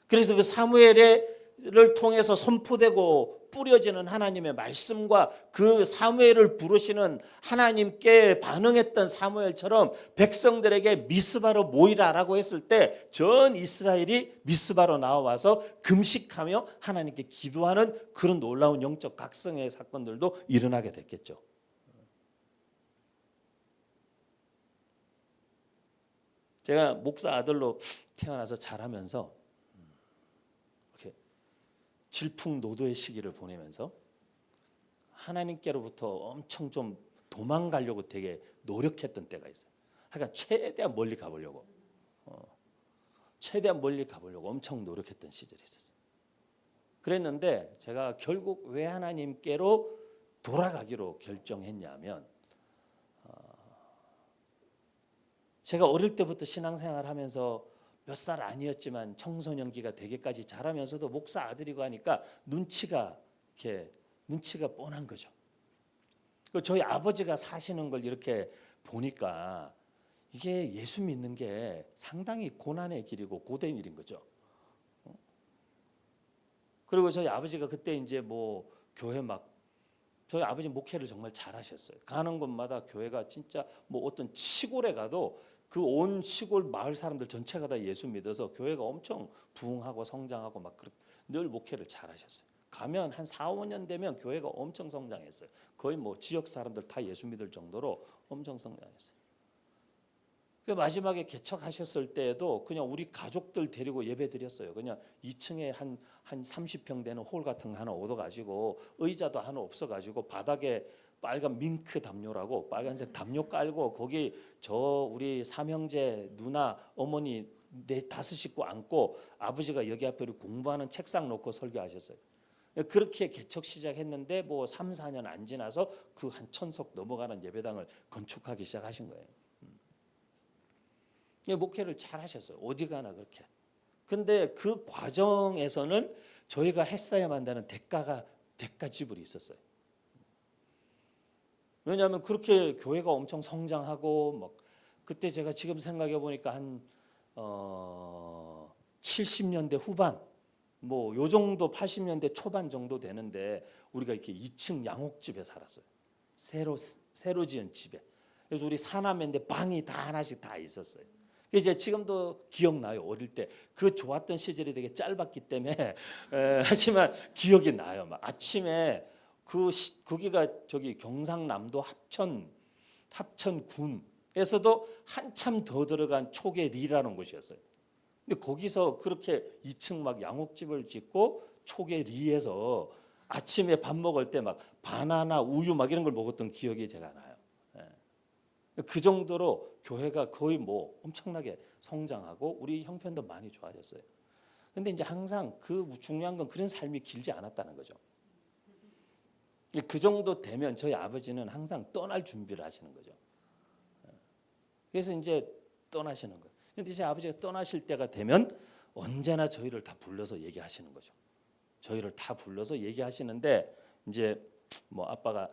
그래서 그 사무엘을 통해서 선포되고 뿌려지는 하나님의 말씀과 그 사무엘을 부르시는 하나님께 반응했던 사무엘처럼 백성들에게 미스바로 모이라라고 했을 때 전 이스라엘이 미스바로 나와서 금식하며 하나님께 기도하는 그런 놀라운 영적 각성의 사건들도 일어나게 됐겠죠. 제가 목사 아들로 태어나서 자라면서 이렇게 질풍노도의 시기를 보내면서 하나님께로부터 엄청 좀 도망가려고 되게 노력했던 때가 있어요. 그러니까 최대한 멀리 가보려고 엄청 노력했던 시절이 있었어요. 그랬는데 제가 결국 왜 하나님께로 돌아가기로 결정했냐면 제가 어릴 때부터 신앙생활을 하면서 몇 살 아니었지만 청소년기가 되기까지 자라면서도 목사 아들이고 하니까 눈치가 뻔한 거죠. 저희 아버지가 사시는 걸 이렇게 보니까 이게 예수 믿는 게 상당히 고난의 길이고 고된 일인 거죠. 그리고 저희 아버지가 그때 이제 뭐 교회 저희 아버지 목회를 정말 잘하셨어요. 가는 곳마다 교회가 진짜 뭐 어떤 시골에 가도 그 온 시골 마을 사람들 전체가 다 예수 믿어서 교회가 엄청 부흥하고 성장하고 막 늘 목회를 잘 하셨어요. 가면 한 4, 5년 되면 교회가 엄청 성장했어요. 거의 뭐 지역 사람들 다 예수 믿을 정도로 엄청 성장했어요. 그 마지막에 개척하셨을 때에도 그냥 우리 가족들 데리고 예배 드렸어요. 그냥 2층에 한 30평 되는 홀 같은 거 하나 얻어가지고 의자도 하나 없어가지고 바닥에 빨간 밍크 담요라고 빨간색 담요 깔고 거기 저 우리 삼형제 누나 어머니 다섯 식구 앉고 아버지가 여기 앞에 공부하는 책상 놓고 설교하셨어요. 그렇게 개척 시작했는데 뭐 3, 4년 안 지나서 그 한 1000석 넘어가는 예배당을 건축하기 시작하신 거예요. 목회를 잘 하셨어요. 어디 가나 그렇게. 근데 그 과정에서는 저희가 했어야만 되는 대가 지불이 있었어요. 왜냐하면 그렇게 교회가 엄청 성장하고 막 그때 제가 지금 생각해 보니까 한 70년대 후반 뭐 요 정도 80년대 초반 정도 되는데 우리가 이렇게 2층 양옥집에 살았어요. 새로 지은 집에. 그래서 우리 사남매인데 방이 다 하나씩 다 있었어요. 이제 지금도 기억나요. 어릴 때 그 좋았던 시절이 되게 짧았기 때문에 하지만 기억이 나요. 막 아침에 거기가 저기 경상남도 합천군에서도 한참 더 들어간 초계리라는 곳이었어요. 근데 거기서 그렇게 2층 막 양옥집을 짓고 초계리에서 아침에 밥 먹을 때 막 바나나 우유 막 이런 걸 먹었던 기억이 제가 나요. 그 정도로 교회가 거의 뭐 엄청나게 성장하고 우리 형편도 많이 좋아졌어요. 근데 이제 항상 그 중요한 건 그런 삶이 길지 않았다는 거죠. 그 정도 되면 저희 아버지는 항상 떠날 준비를 하시는 거죠. 그래서 이제 떠나시는 거예요. 근데 제 아버지가 떠나실 때가 되면 언제나 저희를 다 불러서 얘기하시는 거죠. 저희를 다 불러서 얘기하시는데 이제 뭐 아빠가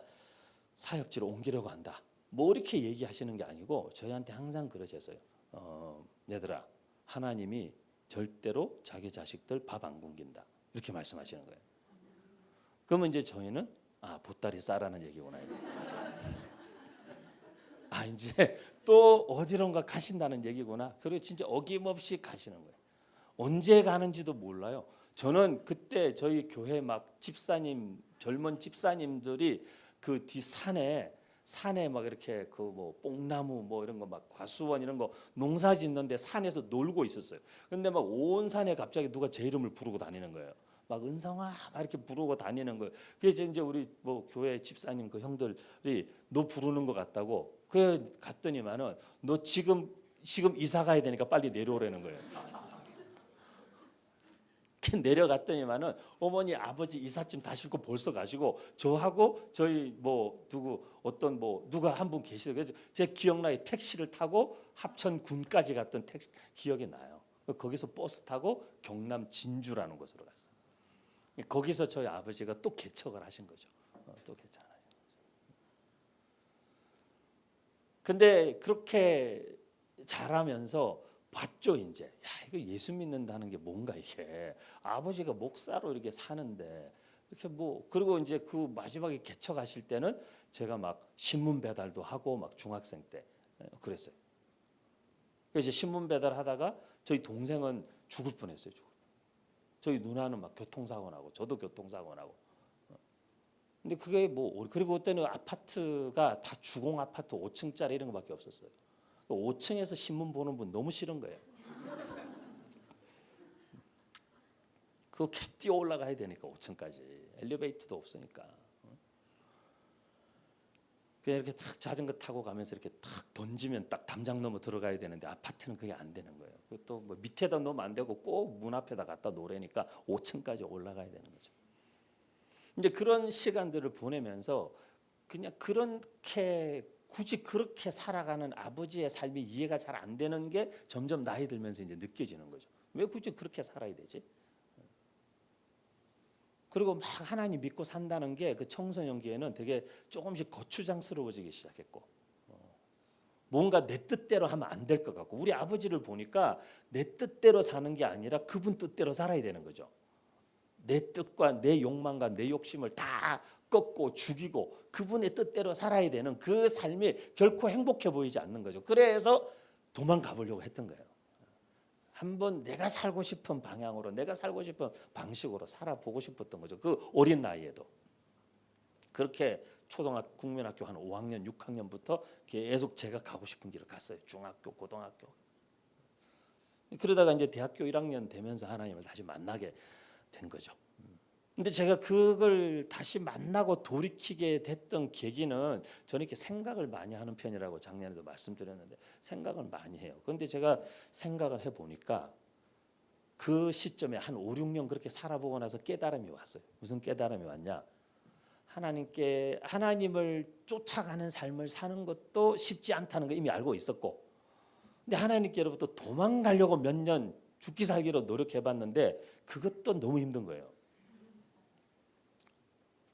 사역지로 옮기려고 한다. 뭐 이렇게 얘기하시는 게 아니고 저희한테 항상 그러셨어요. 얘들아, 하나님이 절대로 자기 자식들 밥 안 굶긴다. 이렇게 말씀하시는 거예요. 그러면 이제 저희는 보따리 싸라는 얘기구나. 이제 또 어디론가 가신다는 얘기구나. 그리고 진짜 어김없이 가시는 거예요. 언제 가는지도 몰라요. 저는 그때 저희 교회 막 집사님, 젊은 집사님들이 그 뒤 산에 막 이렇게 그 뭐 뽕나무 뭐 이런 거 막 과수원 이런 거 농사 짓는데 산에서 놀고 있었어요. 근데 막 온 산에 갑자기 누가 제 이름을 부르고 다니는 거예요. 막 은성아 막 이렇게 부르고 다니는 거예요. 그래서 이제 우리 뭐 교회 집사님 그 형들이 너 부르는 것 같다고 그 갔더니만은 너 지금 이사 가야 되니까 빨리 내려오라는 거예요. 내려갔더니만은 어머니 아버지 이삿짐 다 싣고 벌써 가시고 저하고 저희 뭐 누가 한 분 계시더라고요. 그래서 제 기억나요. 택시를 타고 합천군까지 갔던 기억이 나요. 거기서 버스 타고 경남 진주라는 곳으로 갔어요. 거기서 저희 아버지가 또 개척을 하신 거죠. 또 개척을 하신 거죠. 근데 그렇게 잘하면서 봤죠. 이제 이거 예수 믿는다는 게 뭔가 이게 아버지가 목사로 이렇게 사는데 이렇게 뭐 그리고 이제 그 마지막에 개척하실 때는 제가 막 신문 배달도 하고 막 중학생 때 그랬어요. 그래서 이제 신문 배달하다가 저희 동생은 죽을 뻔했어요. 저희 누나는 막 교통사고 나고 저도 교통사고 나고. 근데 그게 뭐 그리고 그때는 아파트가 다 주공 아파트 5층짜리 이런 거밖에 없었어요. 5층에서 신문 보는 분 너무 싫은 거예요. 그거 뛰어 올라가야 되니까 5층까지 엘리베이터도 없으니까. 그냥 이렇게 탁 자전거 타고 가면서 이렇게 탁 던지면 딱 담장 넘어 들어가야 되는데 아파트는 그게 안 되는 거예요. 그것도 뭐 밑에다 놓으면 안 되고 꼭 문 앞에다 갖다 놓으라니까 5층까지 올라가야 되는 거죠. 이제 그런 시간들을 보내면서 그냥 그렇게 굳이 그렇게 살아가는 아버지의 삶이 이해가 잘 안 되는 게 점점 나이 들면서 이제 느껴지는 거죠. 왜 굳이 그렇게 살아야 되지? 그리고 막 하나님 믿고 산다는 게 그 청소년기에는 되게 조금씩 거추장스러워지기 시작했고 뭔가 내 뜻대로 하면 안 될 것 같고 우리 아버지를 보니까 내 뜻대로 사는 게 아니라 그분 뜻대로 살아야 되는 거죠. 내 뜻과 내 욕망과 내 욕심을 다 꺾고 죽이고 그분의 뜻대로 살아야 되는 그 삶이 결코 행복해 보이지 않는 거죠. 그래서 도망가 보려고 했던 거예요. 한번 내가 살고 싶은 방향으로, 내가 살고 싶은 방식으로 살아보고 싶었던 거죠. 그 어린 나이에도. 그렇게 초등학교, 국민학교 한 5학년, 6학년부터 계속 제가 가고 싶은 길을 갔어요. 중학교, 고등학교. 그러다가 이제 대학교 1학년 되면서 하나님을 다시 만나게 된 거죠. 근데 제가 그걸 다시 만나고 돌이키게 됐던 계기는, 저는 이렇게 생각을 많이 하는 편이라고 작년에도 말씀드렸는데 생각을 많이 해요. 그런데 제가 생각을 해보니까 그 시점에 한 5, 6년 그렇게 살아보고 나서 깨달음이 왔어요. 무슨 깨달음이 왔냐? 하나님을 쫓아가는 삶을 사는 것도 쉽지 않다는 거 이미 알고 있었고, 근데 하나님께로부터 도망가려고 몇 년 죽기 살기로 노력해봤는데 그것도 너무 힘든 거예요.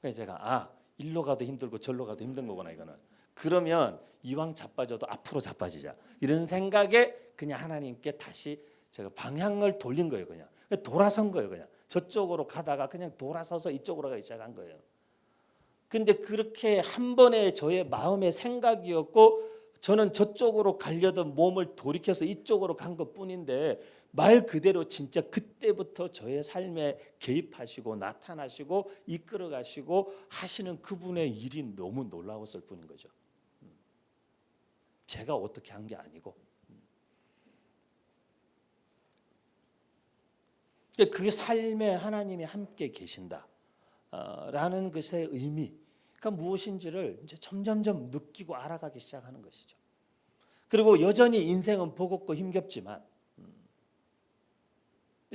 그래서 제가 일로 가도 힘들고 절로 가도 힘든 거구나 이거는. 그러면 이왕 자빠져도 앞으로 자빠지자, 이런 생각에 그냥 하나님께 다시 제가 방향을 돌린 거예요. 그냥 돌아선 거예요. 그냥 저쪽으로 가다가 그냥 돌아서서 이쪽으로 가기 시작한 거예요. 근데 그렇게 한 번에 저의 마음의 생각이었고, 저는 저쪽으로 가려던 몸을 돌이켜서 이쪽으로 간 것뿐인데, 말 그대로 진짜 그때부터 저의 삶에 개입하시고 나타나시고 이끌어 가시고 하시는 그분의 일이 너무 놀라웠을 뿐인 거죠. 제가 어떻게 한 게 아니고. 그게 삶에 하나님이 함께 계신다라는 것의 의미, 그러니까 무엇인지를 이제 점점점 느끼고 알아가기 시작하는 것이죠. 그리고 여전히 인생은 버겁고 힘겹지만,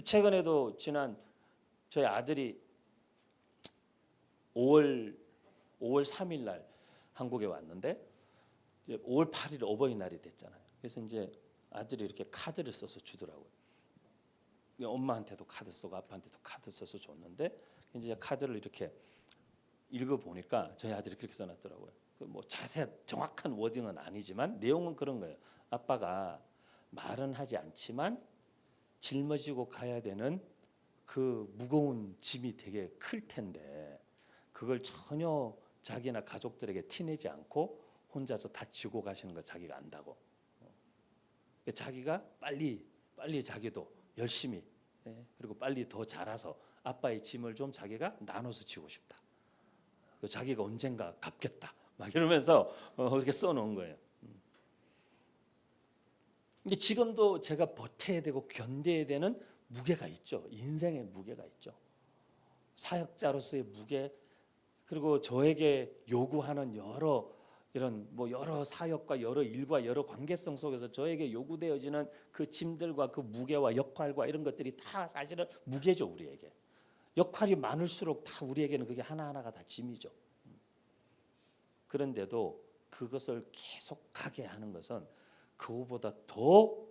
최근에도 지난 저희 아들이 5월 3일 날 한국에 왔는데, 이제 5월 8일 어버이날이 됐잖아요. 그래서 이제 아들이 이렇게 카드를 써서 주더라고요. 엄마한테도 카드 쓰고 아빠한테도 카드 써서 줬는데, 이제 카드를 이렇게 읽어 보니까 저희 아들이 그렇게 써놨더라고요. 뭐 자세 정확한 워딩은 아니지만 내용은 그런 거예요. 아빠가 말은 하지 않지만 짊어지고 가야 되는 그 무거운 짐이 되게 클 텐데, 그걸 전혀 자기나 가족들에게 티내지 않고 혼자서 다 지고 가시는 거 자기가 안다고. 자기가 빨리 자기도 열심히, 그리고 빨리 더 자라서 아빠의 짐을 좀 자기가 나눠서 지고 싶다. 자기가 언젠가 갚겠다. 막 이러면서 그렇게 써놓은 거예요. 근데 지금도 제가 버텨야 되고 견뎌야 되는 무게가 있죠. 인생의 무게가 있죠. 사역자로서의 무게, 그리고 저에게 요구하는 여러 이런 여러 사역과 여러 일과 여러 관계성 속에서 저에게 요구되어지는 그 짐들과 그 무게와 역할과 이런 것들이 다 사실은 무게죠. 우리에게 역할이 많을수록 다 우리에게는 그게 하나하나가 다 짐이죠. 그런데도 그것을 계속하게 하는 것은 그거보다 더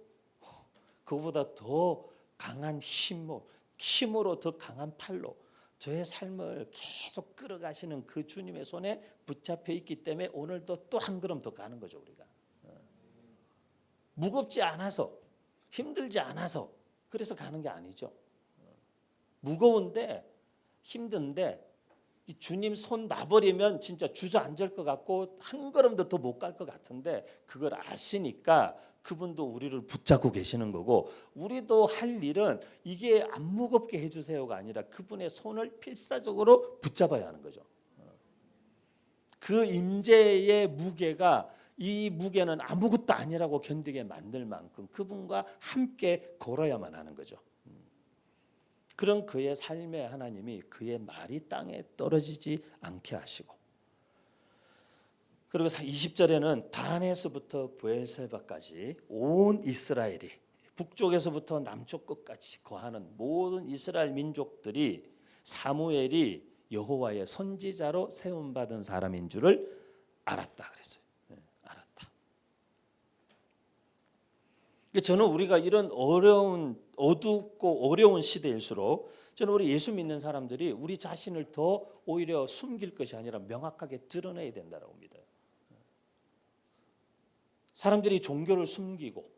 강한 힘으로 더 강한 팔로 저의 삶을 계속 끌어가시는 그 주님의 손에 붙잡혀 있기 때문에 오늘도 또 한 걸음 더 가는 거죠. 우리가 무겁지 않아서, 힘들지 않아서 그래서 가는 게 아니죠. 무거운데 힘든데 이 주님 손 놔버리면 진짜 주저앉을 것 같고 한 걸음도 더 못 갈 것 같은데, 그걸 아시니까 그분도 우리를 붙잡고 계시는 거고, 우리도 할 일은 이게 안 무겁게 해주세요가 아니라 그분의 손을 필사적으로 붙잡아야 하는 거죠. 그 임재의 무게가, 이 무게는 아무것도 아니라고 견디게 만들 만큼 그분과 함께 걸어야만 하는 거죠. 그런 그의 삶에 하나님이 그의 말이 땅에 떨어지지 않게 하시고, 그리고 20절에는 단에서부터 브엘세바까지 온 이스라엘이, 북쪽에서부터 남쪽 끝까지 거하는 모든 이스라엘 민족들이 사무엘이 여호와의 선지자로 세움받은 사람인 줄을 알았다 그랬어요. 알았다. 저는 우리가 이런 어둡고 어려운 시대일수록 저는 우리 예수 믿는 사람들이 우리 자신을 더 오히려 숨길 것이 아니라 명확하게 드러내야 된다고 믿어요. 사람들이 종교를 숨기고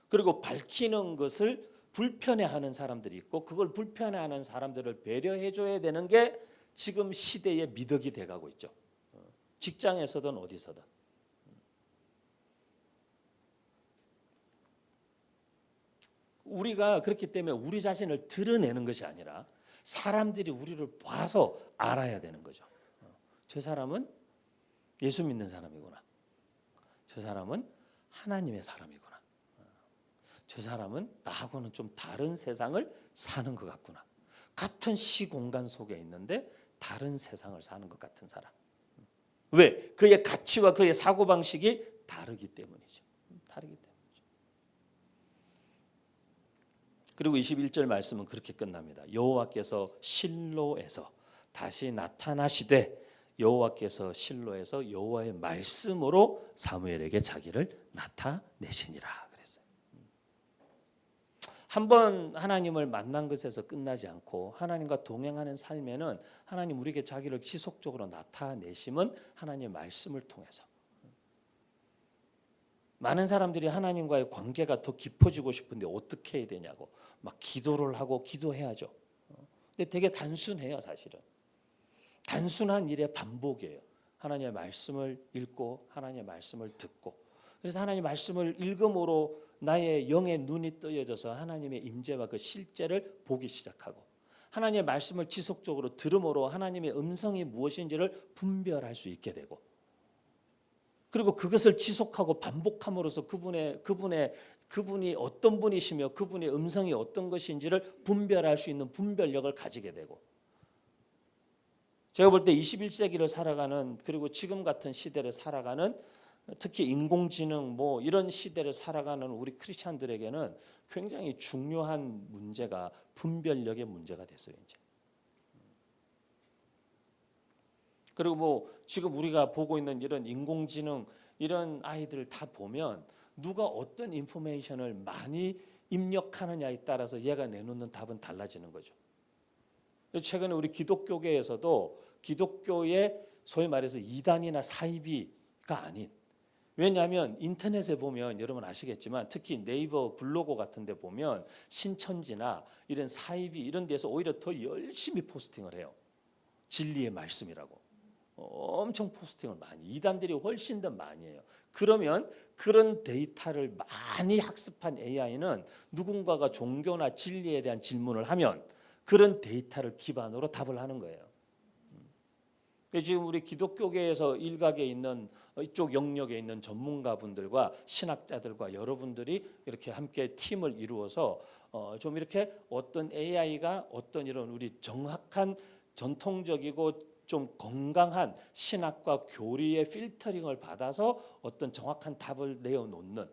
그리고 밝히는 것을 불편해하는 사람들이 있고, 그걸 불편해하는 사람들을 배려해줘야 되는 게 지금 시대의 미덕이 돼가고 있죠. 직장에서든 어디서든. 우리가 그렇기 때문에 우리 자신을 드러내는 것이 아니라 사람들이 우리를 봐서 알아야 되는 거죠. 저 사람은 예수 믿는 사람이구나. 저 사람은 하나님의 사람이구나. 저 사람은 나하고는 좀 다른 세상을 사는 것 같구나. 같은 시공간 속에 있는데 다른 세상을 사는 것 같은 사람. 왜? 그의 가치와 그의 사고방식이 다르기 때문이죠. 다르기 때문이죠. 그리고 21절 말씀은 그렇게 끝납니다. 여호와께서 실로에서 다시 나타나시되 여호와께서 실로에서 여호와의 말씀으로 사무엘에게 자기를 나타내시니라 그랬어요. 한번 하나님을 만난 것에서 끝나지 않고 하나님과 동행하는 삶에는 하나님 우리에게 자기를 지속적으로 나타내심은 하나님의 말씀을 통해서. 많은 사람들이 하나님과의 관계가 더 깊어지고 싶은데 어떻게 해야 되냐고 막 기도를 하고 기도해야죠. 근데 되게 단순해요, 사실은. 단순한 일의 반복이에요. 하나님의 말씀을 읽고 하나님의 말씀을 듣고. 그래서 하나님의 말씀을 읽음으로 나의 영의 눈이 뜨여져서 하나님의 임재와 그 실제를 보기 시작하고, 하나님의 말씀을 지속적으로 들음으로 하나님의 음성이 무엇인지를 분별할 수 있게 되고, 그리고 그것을 지속하고 반복함으로써 그분이 어떤 분이시며 그분의 음성이 어떤 것인지를 분별할 수 있는 분별력을 가지게 되고, 제가 볼 때 21세기를 살아가는, 그리고 지금 같은 시대를 살아가는, 특히 인공지능 뭐 이런 시대를 살아가는 우리 크리스찬들에게는 굉장히 중요한 문제가 분별력의 문제가 됐어요, 이제. 그리고 뭐 지금 우리가 보고 있는 이런 인공지능 이런 아이들 다 보면 누가 어떤 인포메이션을 많이 입력하느냐에 따라서 얘가 내놓는 답은 달라지는 거죠. 최근에 우리 기독교계에서도 기독교의 소위 말해서 이단이나 사이비가 아닌, 왜냐하면 인터넷에 보면 여러분 아시겠지만 특히 네이버 블로그 같은 데 보면 신천지나 이런 사이비 이런 데서 오히려 더 열심히 포스팅을 해요. 진리의 말씀이라고. 엄청 포스팅을 많이, 이단들이 훨씬 더 많이 해요. 그러면 그런 데이터를 많이 학습한 AI는 누군가가 종교나 진리에 대한 질문을 하면 그런 데이터를 기반으로 답을 하는 거예요. 지금 우리 기독교계에서 일각에 있는 이쪽 영역에 있는 전문가분들과 신학자들과 여러분들이 이렇게 함께 팀을 이루어서 좀 이렇게 어떤 AI가 어떤 이런 우리 정확한 전통적이고 좀 건강한 신학과 교리의 필터링을 받아서 어떤 정확한 답을 내어놓는,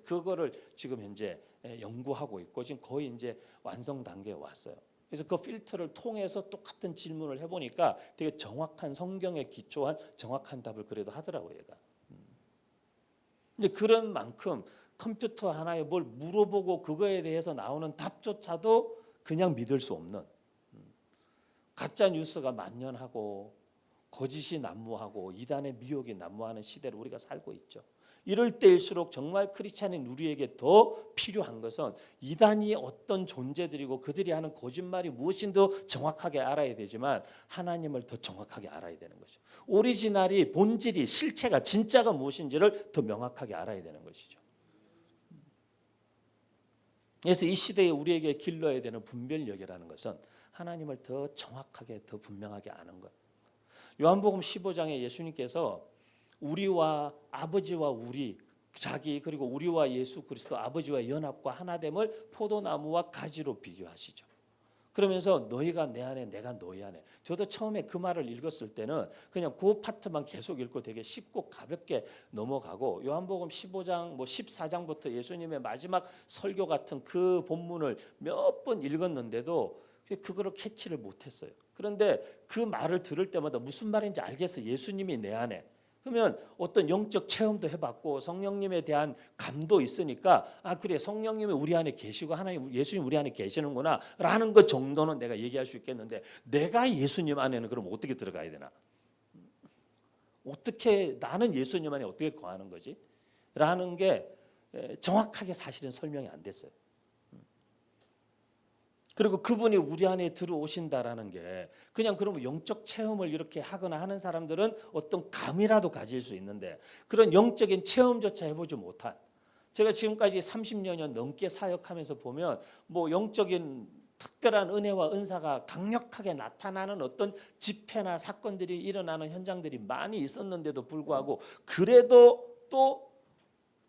그거를 지금 현재 연구하고 있고 지금 거의 이제 완성 단계에 왔어요. 그래서 그 필터를 통해서 똑같은 질문을 해보니까 되게 정확한 성경에 기초한 정확한 답을 그래도 하더라고요, 얘가. 근데 그런 만큼 컴퓨터 하나에 뭘 물어보고 그거에 대해서 나오는 답조차도 그냥 믿을 수 없는, 가짜 뉴스가 만연하고 거짓이 난무하고 이단의 미혹이 난무하는 시대를 우리가 살고 있죠. 이럴 때일수록 정말 크리스찬인 우리에게 더 필요한 것은 이단이 어떤 존재들이고 그들이 하는 거짓말이 무엇인도 정확하게 알아야 되지만 하나님을 더 정확하게 알아야 되는 거죠. 오리지널이, 본질이, 실체가 진짜가 무엇인지를 더 명확하게 알아야 되는 것이죠. 그래서 이 시대에 우리에게 길러야 되는 분별력이라는 것은 하나님을 더 정확하게, 더 분명하게 아는 것. 요한복음 15장에 예수님께서 우리와 아버지와 우리, 자기 그리고 우리와 예수 그리스도 아버지와 연합과 하나됨을 포도나무와 가지로 비교하시죠. 그러면서 너희가 내 안에 내가 너희 안에. 저도 처음에 그 말을 읽었을 때는 그냥 그 파트만 계속 읽고 되게 쉽고 가볍게 넘어가고, 요한복음 15장 뭐 14장부터 예수님의 마지막 설교 같은 그 본문을 몇 번 읽었는데도 그거를 캐치를 못했어요. 그런데 그 말을 들을 때마다 무슨 말인지 알겠어. 예수님이 내 안에. 그러면 어떤 영적 체험도 해봤고 성령님에 대한 감도 있으니까 그래, 성령님이 우리 안에 계시고 하나님 예수님 우리 안에 계시는구나 라는 것 정도는 내가 얘기할 수 있겠는데, 내가 예수님 안에는 그럼 어떻게 들어가야 되나? 어떻게 나는 예수님 안에 어떻게 거하는 거지? 라는 게 정확하게 사실은 설명이 안 됐어요. 그리고 그분이 우리 안에 들어오신다라는 게 그냥 그러면 영적 체험을 이렇게 하거나 하는 사람들은 어떤 감이라도 가질 수 있는데 그런 영적인 체험조차 해보지 못한, 제가 지금까지 30년 넘게 사역하면서 보면 뭐 영적인 특별한 은혜와 은사가 강력하게 나타나는 어떤 집회나 사건들이 일어나는 현장들이 많이 있었는데도 불구하고 그래도 또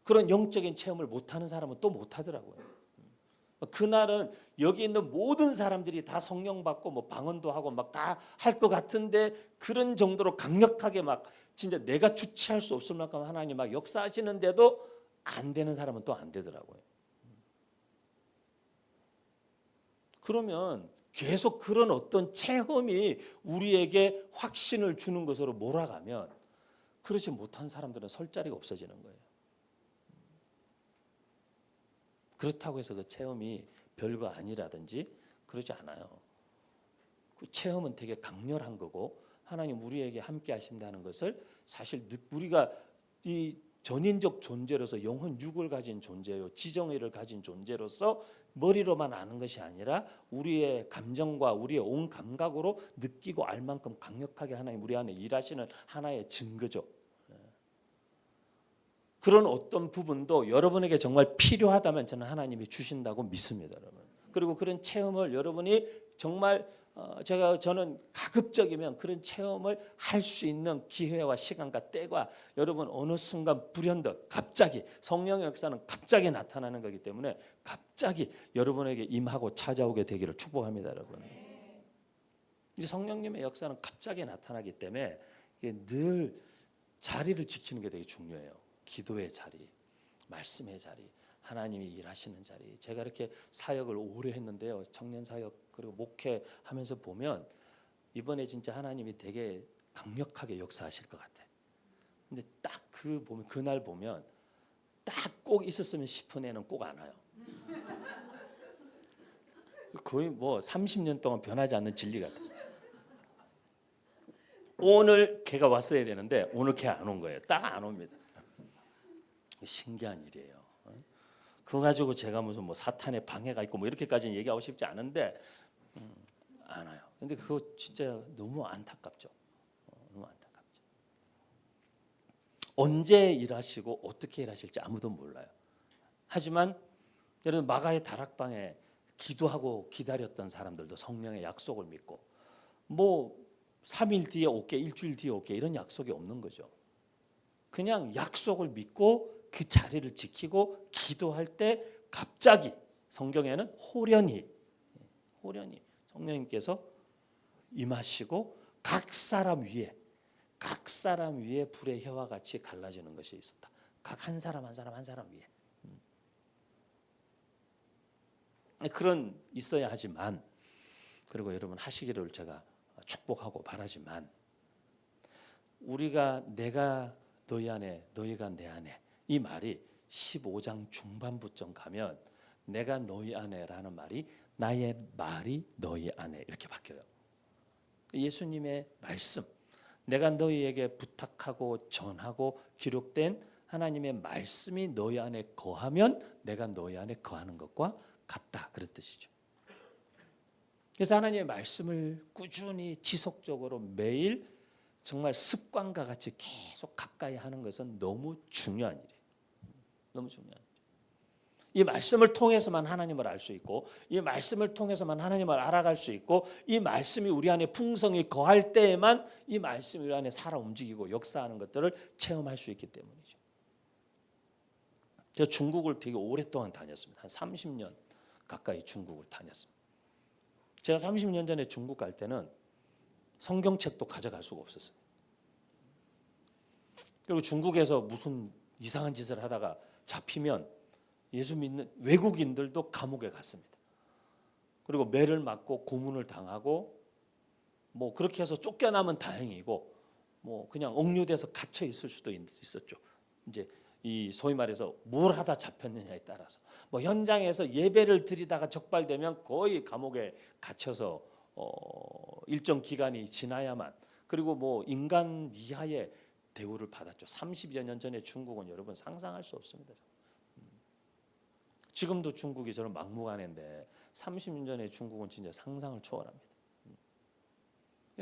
그런 영적인 체험을 못하는 사람은 또 못하더라고요. 그날은 여기 있는 모든 사람들이 다 성령 받고 뭐 방언도 하고 막 다 할 것 같은데 그런 정도로 강력하게 막 진짜 내가 주체할 수 없을 만큼 하나님 막 역사하시는데도 안 되는 사람은 또 안 되더라고요. 그러면 계속 그런 어떤 체험이 우리에게 확신을 주는 것으로 몰아가면 그렇지 못한 사람들은 설 자리가 없어지는 거예요. 그렇다고 해서 그 체험이 별거 아니라든지 그러지 않아요. 그 체험은 되게 강렬한 거고 하나님 우리에게 함께 하신다는 것을 사실 우리가 이 전인적 존재로서 영혼 육을 가진 존재요, 지정의를 가진 존재로서 머리로만 아는 것이 아니라 우리의 감정과 우리의 온 감각으로 느끼고 알 만큼 강력하게 하나님 우리 안에 일하시는 하나의 증거죠. 그런 어떤 부분도 여러분에게 정말 필요하다면 저는 하나님이 주신다고 믿습니다, 여러분. 그리고 그런 체험을 여러분이 정말 저는 가급적이면 그런 체험을 할 수 있는 기회와 시간과 때가 여러분 어느 순간 불현듯 갑자기 성령의 역사는 갑자기 나타나는 거기 때문에 갑자기 여러분에게 임하고 찾아오게 되기를 축복합니다, 여러분. 이 성령님의 역사는 갑자기 나타나기 때문에 이게 늘 자리를 지키는 게 되게 중요해요. 기도의 자리, 말씀의 자리, 하나님이 일하시는 자리. 제가 이렇게 사역을 오래 했는데요. 청년 사역 그리고 목회하면서 보면 이번에 진짜 하나님이 되게 강력하게 역사하실 것 같아. 근데 딱 그날 보면 딱 꼭 있었으면 싶은 애는 꼭 안 와요. 거의 뭐 30년 동안 변하지 않는 진리 같아. 오늘 걔가 왔어야 되는데 오늘 걔 안 온 거예요. 딱 안 옵니다. 신기한 일이에요. 그거 가지고 제가 무슨 뭐 사탄의 방해가 있고 뭐 이렇게까지는 얘기하고 싶지 않은데 안 와요. 근데 그거 진짜 너무 안타깝죠. 너무 안타깝죠. 언제 일하시고 어떻게 일하실지 아무도 몰라요. 하지만 여러분 마가의 다락방에 기도하고 기다렸던 사람들도 성령의 약속을 믿고 뭐 3일 뒤에 올게 일주일 뒤에 올게 이런 약속이 없는 거죠. 그냥 약속을 믿고 그 자리를 지키고 기도할 때 갑자기 성경에는 호련히 성령님께서 임하시고 각 사람 위에 불의 혀와 같이 갈라지는 것이 있었다. 각 한 사람 위에. 그런 있어야 하지만 그리고 여러분 하시기를 제가 축복하고 바라지만 우리가 내가 너희 안에 너희가 내 안에 이 말이 15장 중반부쯤 가면 내가 너희 안에라는 말이 나의 말이 너희 안에 이렇게 바뀌어요. 예수님의 말씀 내가 너희에게 부탁하고 전하고 기록된 하나님의 말씀이 너희 안에 거하면 내가 너희 안에 거하는 것과 같다 그런 뜻이죠. 그래서 하나님의 말씀을 꾸준히 지속적으로 매일 정말 습관과 같이 계속 가까이 하는 것은 너무 중요한 일이에요. 너무 중요한 일이에요. 이 말씀을 통해서만 하나님을 알 수 있고 이 말씀을 통해서만 하나님을 알아갈 수 있고 이 말씀이 우리 안에 풍성히 거할 때에만 이 말씀이 우리 안에 살아 움직이고 역사하는 것들을 체험할 수 있기 때문이죠. 제가 중국을 되게 오랫동안 다녔습니다. 한 30년 가까이 중국을 다녔습니다. 제가 30년 전에 중국 갈 때는 성경책도 가져갈 수가 없었어요. 그리고 중국에서 무슨 이상한 짓을 하다가 잡히면 예수 믿는 외국인들도 감옥에 갔습니다. 그리고 매를 맞고 고문을 당하고 뭐 그렇게 해서 쫓겨나면 다행이고 뭐 그냥 억류돼서 갇혀 있을 수도 있었죠. 이제 이 소위 말해서 뭘 하다 잡혔느냐에 따라서 뭐 현장에서 예배를 드리다가 적발되면 거의 감옥에 갇혀서 일정 기간이 지나야만 그리고 뭐 인간 이하의 대우를 받았죠. 30여 년 전에 중국은 여러분 상상할 수 없습니다. 지금도 중국이 저는 막무가내인데 30년 전에 중국은 진짜 상상을 초월합니다.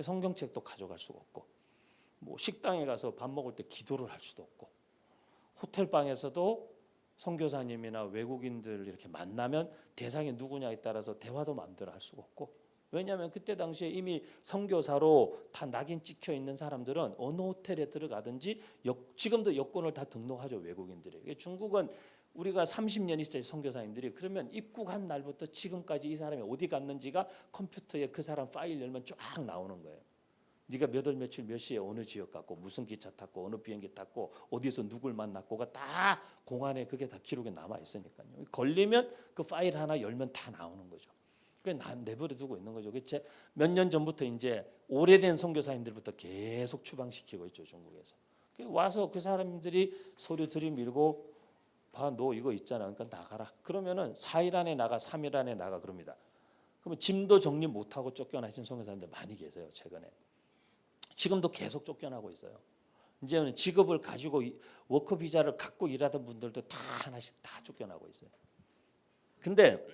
성경책도 가져갈 수가 없고 뭐 식당에 가서 밥 먹을 때 기도를 할 수도 없고 호텔 방에서도 선교사님이나 외국인들 이렇게 만나면 대상이 누구냐에 따라서 대화도 마음대로 할 수가 없고, 왜냐하면 그때 당시에 이미 선교사로 다 낙인 찍혀 있는 사람들은 어느 호텔에 들어가든지 지금도 여권을 다 등록하죠, 외국인들이. 중국은 우리가 30년 있어요, 선교사님들이. 그러면 입국한 날부터 지금까지 이 사람이 어디 갔는지가 컴퓨터에 그 사람 파일 열면 쫙 나오는 거예요. 네가 몇 월 며칠 몇 시에 어느 지역 갔고 무슨 기차 탔고 어느 비행기 탔고 어디서 누굴 만났고가 다 공안에 그게 다 기록에 남아 있으니까요. 걸리면 그 파일 하나 열면 다 나오는 거죠. 그게 내버려 두고 있는 거죠. 그치? 몇 년 전부터 이제 오래된 선교사님들부터 계속 추방시키고 있죠, 중국에서. 와서 그 사람들이 서류 들이밀고, 봐, 너 이거 있잖아, 그러니까 나가라. 그러면은 4일 안에 나가, 3일 안에 나가 그럽니다. 그러면 짐도 정리 못하고 쫓겨나신 선교사님들 많이 계세요, 최근에. 지금도 계속 쫓겨나고 있어요. 이제는 직업을 가지고 워커 비자를 갖고 일하던 분들도 다 하나씩 다 쫓겨나고 있어요. 근데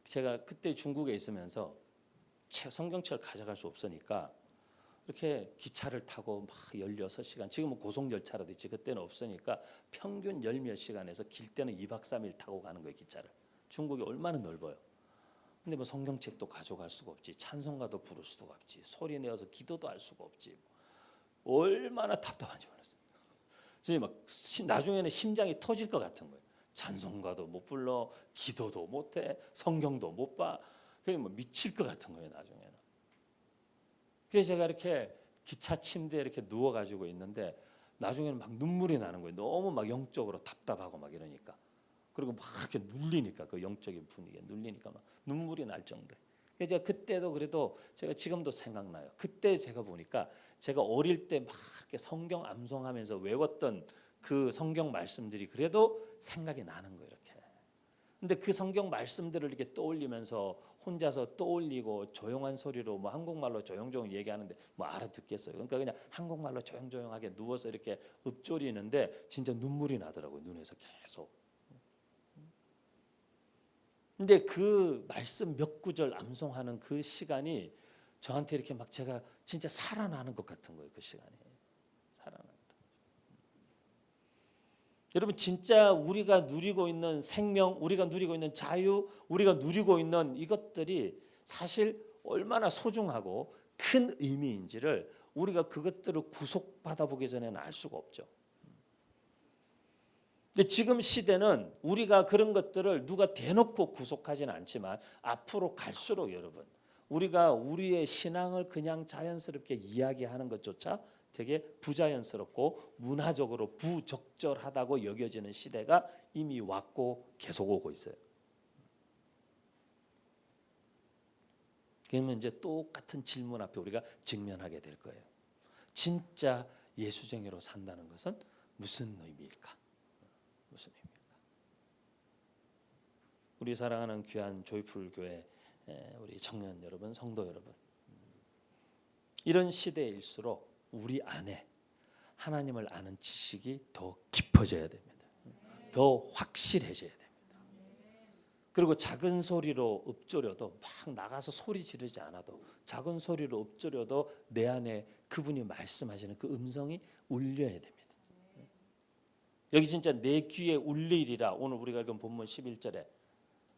제가 그때 중국에 있으면서 성경책을 가져갈 수 없으니까 이렇게 기차를 타고 막 16시간, 지금은 고속열차라도 있지, 그때는 없으니까 평균 10몇 시간에서 길 때는 2박 3일 타고 가는 거예요, 기차를. 중국이 얼마나 넓어요. 근데 뭐 성경책도 가져갈 수가 없지, 찬송가도 부를 수가 없지, 소리 내어서 기도도 할 수가 없지. 얼마나 답답한지 몰랐어요. 진짜 막 나중에는 심장이 터질 것 같은 거예요. 찬송가도 못 불러, 기도도 못 해, 성경도 못 봐. 그게 뭐 미칠 것 같은 거예요, 나중에는. 그래서 제가 이렇게 기차 침대에 이렇게 누워 가지고 있는데 나중에는 막 눈물이 나는 거예요. 너무 막 영적으로 답답하고 막 이러니까. 그리고 막 이렇게 눌리니까, 그 영적인 분위기에 눌리니까 막 눈물이 날 정도예요. 그래서 제가 그때도, 그래도 제가 지금도 생각나요. 그때 제가 보니까 제가 어릴 때 막 이렇게 성경 암송하면서 외웠던 그 성경 말씀들이 그래도 생각이 나는 거예요, 이렇게. 근데 그 성경 말씀들을 이렇게 떠올리면서 혼자서 떠올리고 조용한 소리로 뭐 한국말로 조용조용 얘기하는데 뭐 알아듣겠어요. 그러니까 그냥 한국말로 조용조용하게 누워서 이렇게 읊조리는데 진짜 눈물이 나더라고요, 눈에서 계속. 근데 그 말씀 몇 구절 암송하는 그 시간이 저한테 이렇게 막 제가 진짜 살아나는 것 같은 거예요, 그 시간이. 살아나는 것. 여러분, 진짜 우리가 누리고 있는 생명, 우리가 누리고 있는 자유, 우리가 누리고 있는 이것들이 사실 얼마나 소중하고 큰 의미인지를 우리가 그것들을 구속받아 보기 전에는 알 수가 없죠. 근데 지금 시대는 우리가 그런 것들을 누가 대놓고 구속하지는 않지만 앞으로 갈수록 여러분, 우리가 우리의 신앙을 그냥 자연스럽게 이야기하는 것조차 되게 부자연스럽고 문화적으로 부적절하다고 여겨지는 시대가 이미 왔고 계속 오고 있어요. 그러면 이제 똑같은 질문 앞에 우리가 직면하게 될 거예요. 진짜 예수쟁이로 산다는 것은 무슨 의미일까? 무슨 의미일까? 우리 사랑하는 귀한 조이풀 교회 우리 청년 여러분, 성도 여러분, 이런 시대일수록 우리 안에 하나님을 아는 지식이 더 깊어져야 됩니다. 더 확실해져야 됩니다. 그리고 작은 소리로 읊조려도 막 나가서 소리 지르지 않아도 작은 소리로 읊조려도 내 안에 그분이 말씀하시는 그 음성이 울려야 됩니다. 여기 진짜 내 귀에 울리리라, 오늘 우리가 읽은 본문 11절에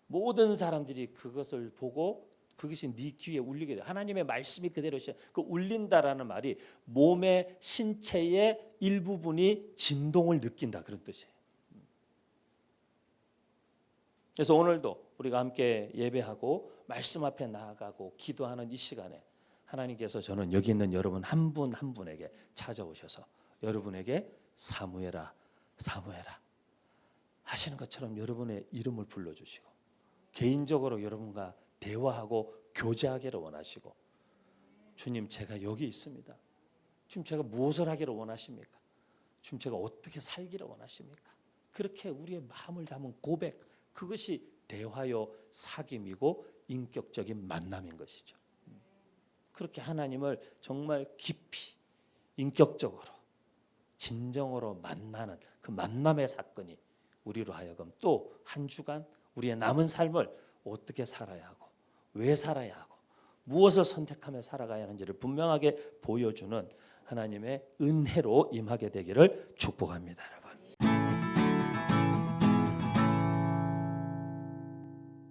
모든 사람들이 그것을 보고 그것이 네 귀에 울리게 돼. 하나님의 말씀이 그대로 그 울린다라는 말이 몸의 신체의 일부분이 진동을 느낀다, 그런 뜻이에요. 그래서 오늘도 우리가 함께 예배하고 말씀 앞에 나아가고 기도하는 이 시간에 하나님께서 저는 여기 있는 여러분 한 분 한 분에게 찾아오셔서 여러분에게 사무엘아 사무엘아 하시는 것처럼 여러분의 이름을 불러주시고 개인적으로 여러분과 대화하고 교제하기를 원하시고, 주님 제가 여기 있습니다. 주님 제가 무엇을 하기를 원하십니까? 주님 제가 어떻게 살기를 원하십니까? 그렇게 우리의 마음을 담은 고백, 그것이 대화요 사귐이고 인격적인 만남인 것이죠. 그렇게 하나님을 정말 깊이 인격적으로 진정으로 만나는 그 만남의 사건이 우리로 하여금 또 한 주간 우리의 남은 삶을 어떻게 살아야 하고 왜 살아야 하고 무엇을 선택하며 살아가야 하는지를 분명하게 보여주는 하나님의 은혜로 임하게 되기를 축복합니다.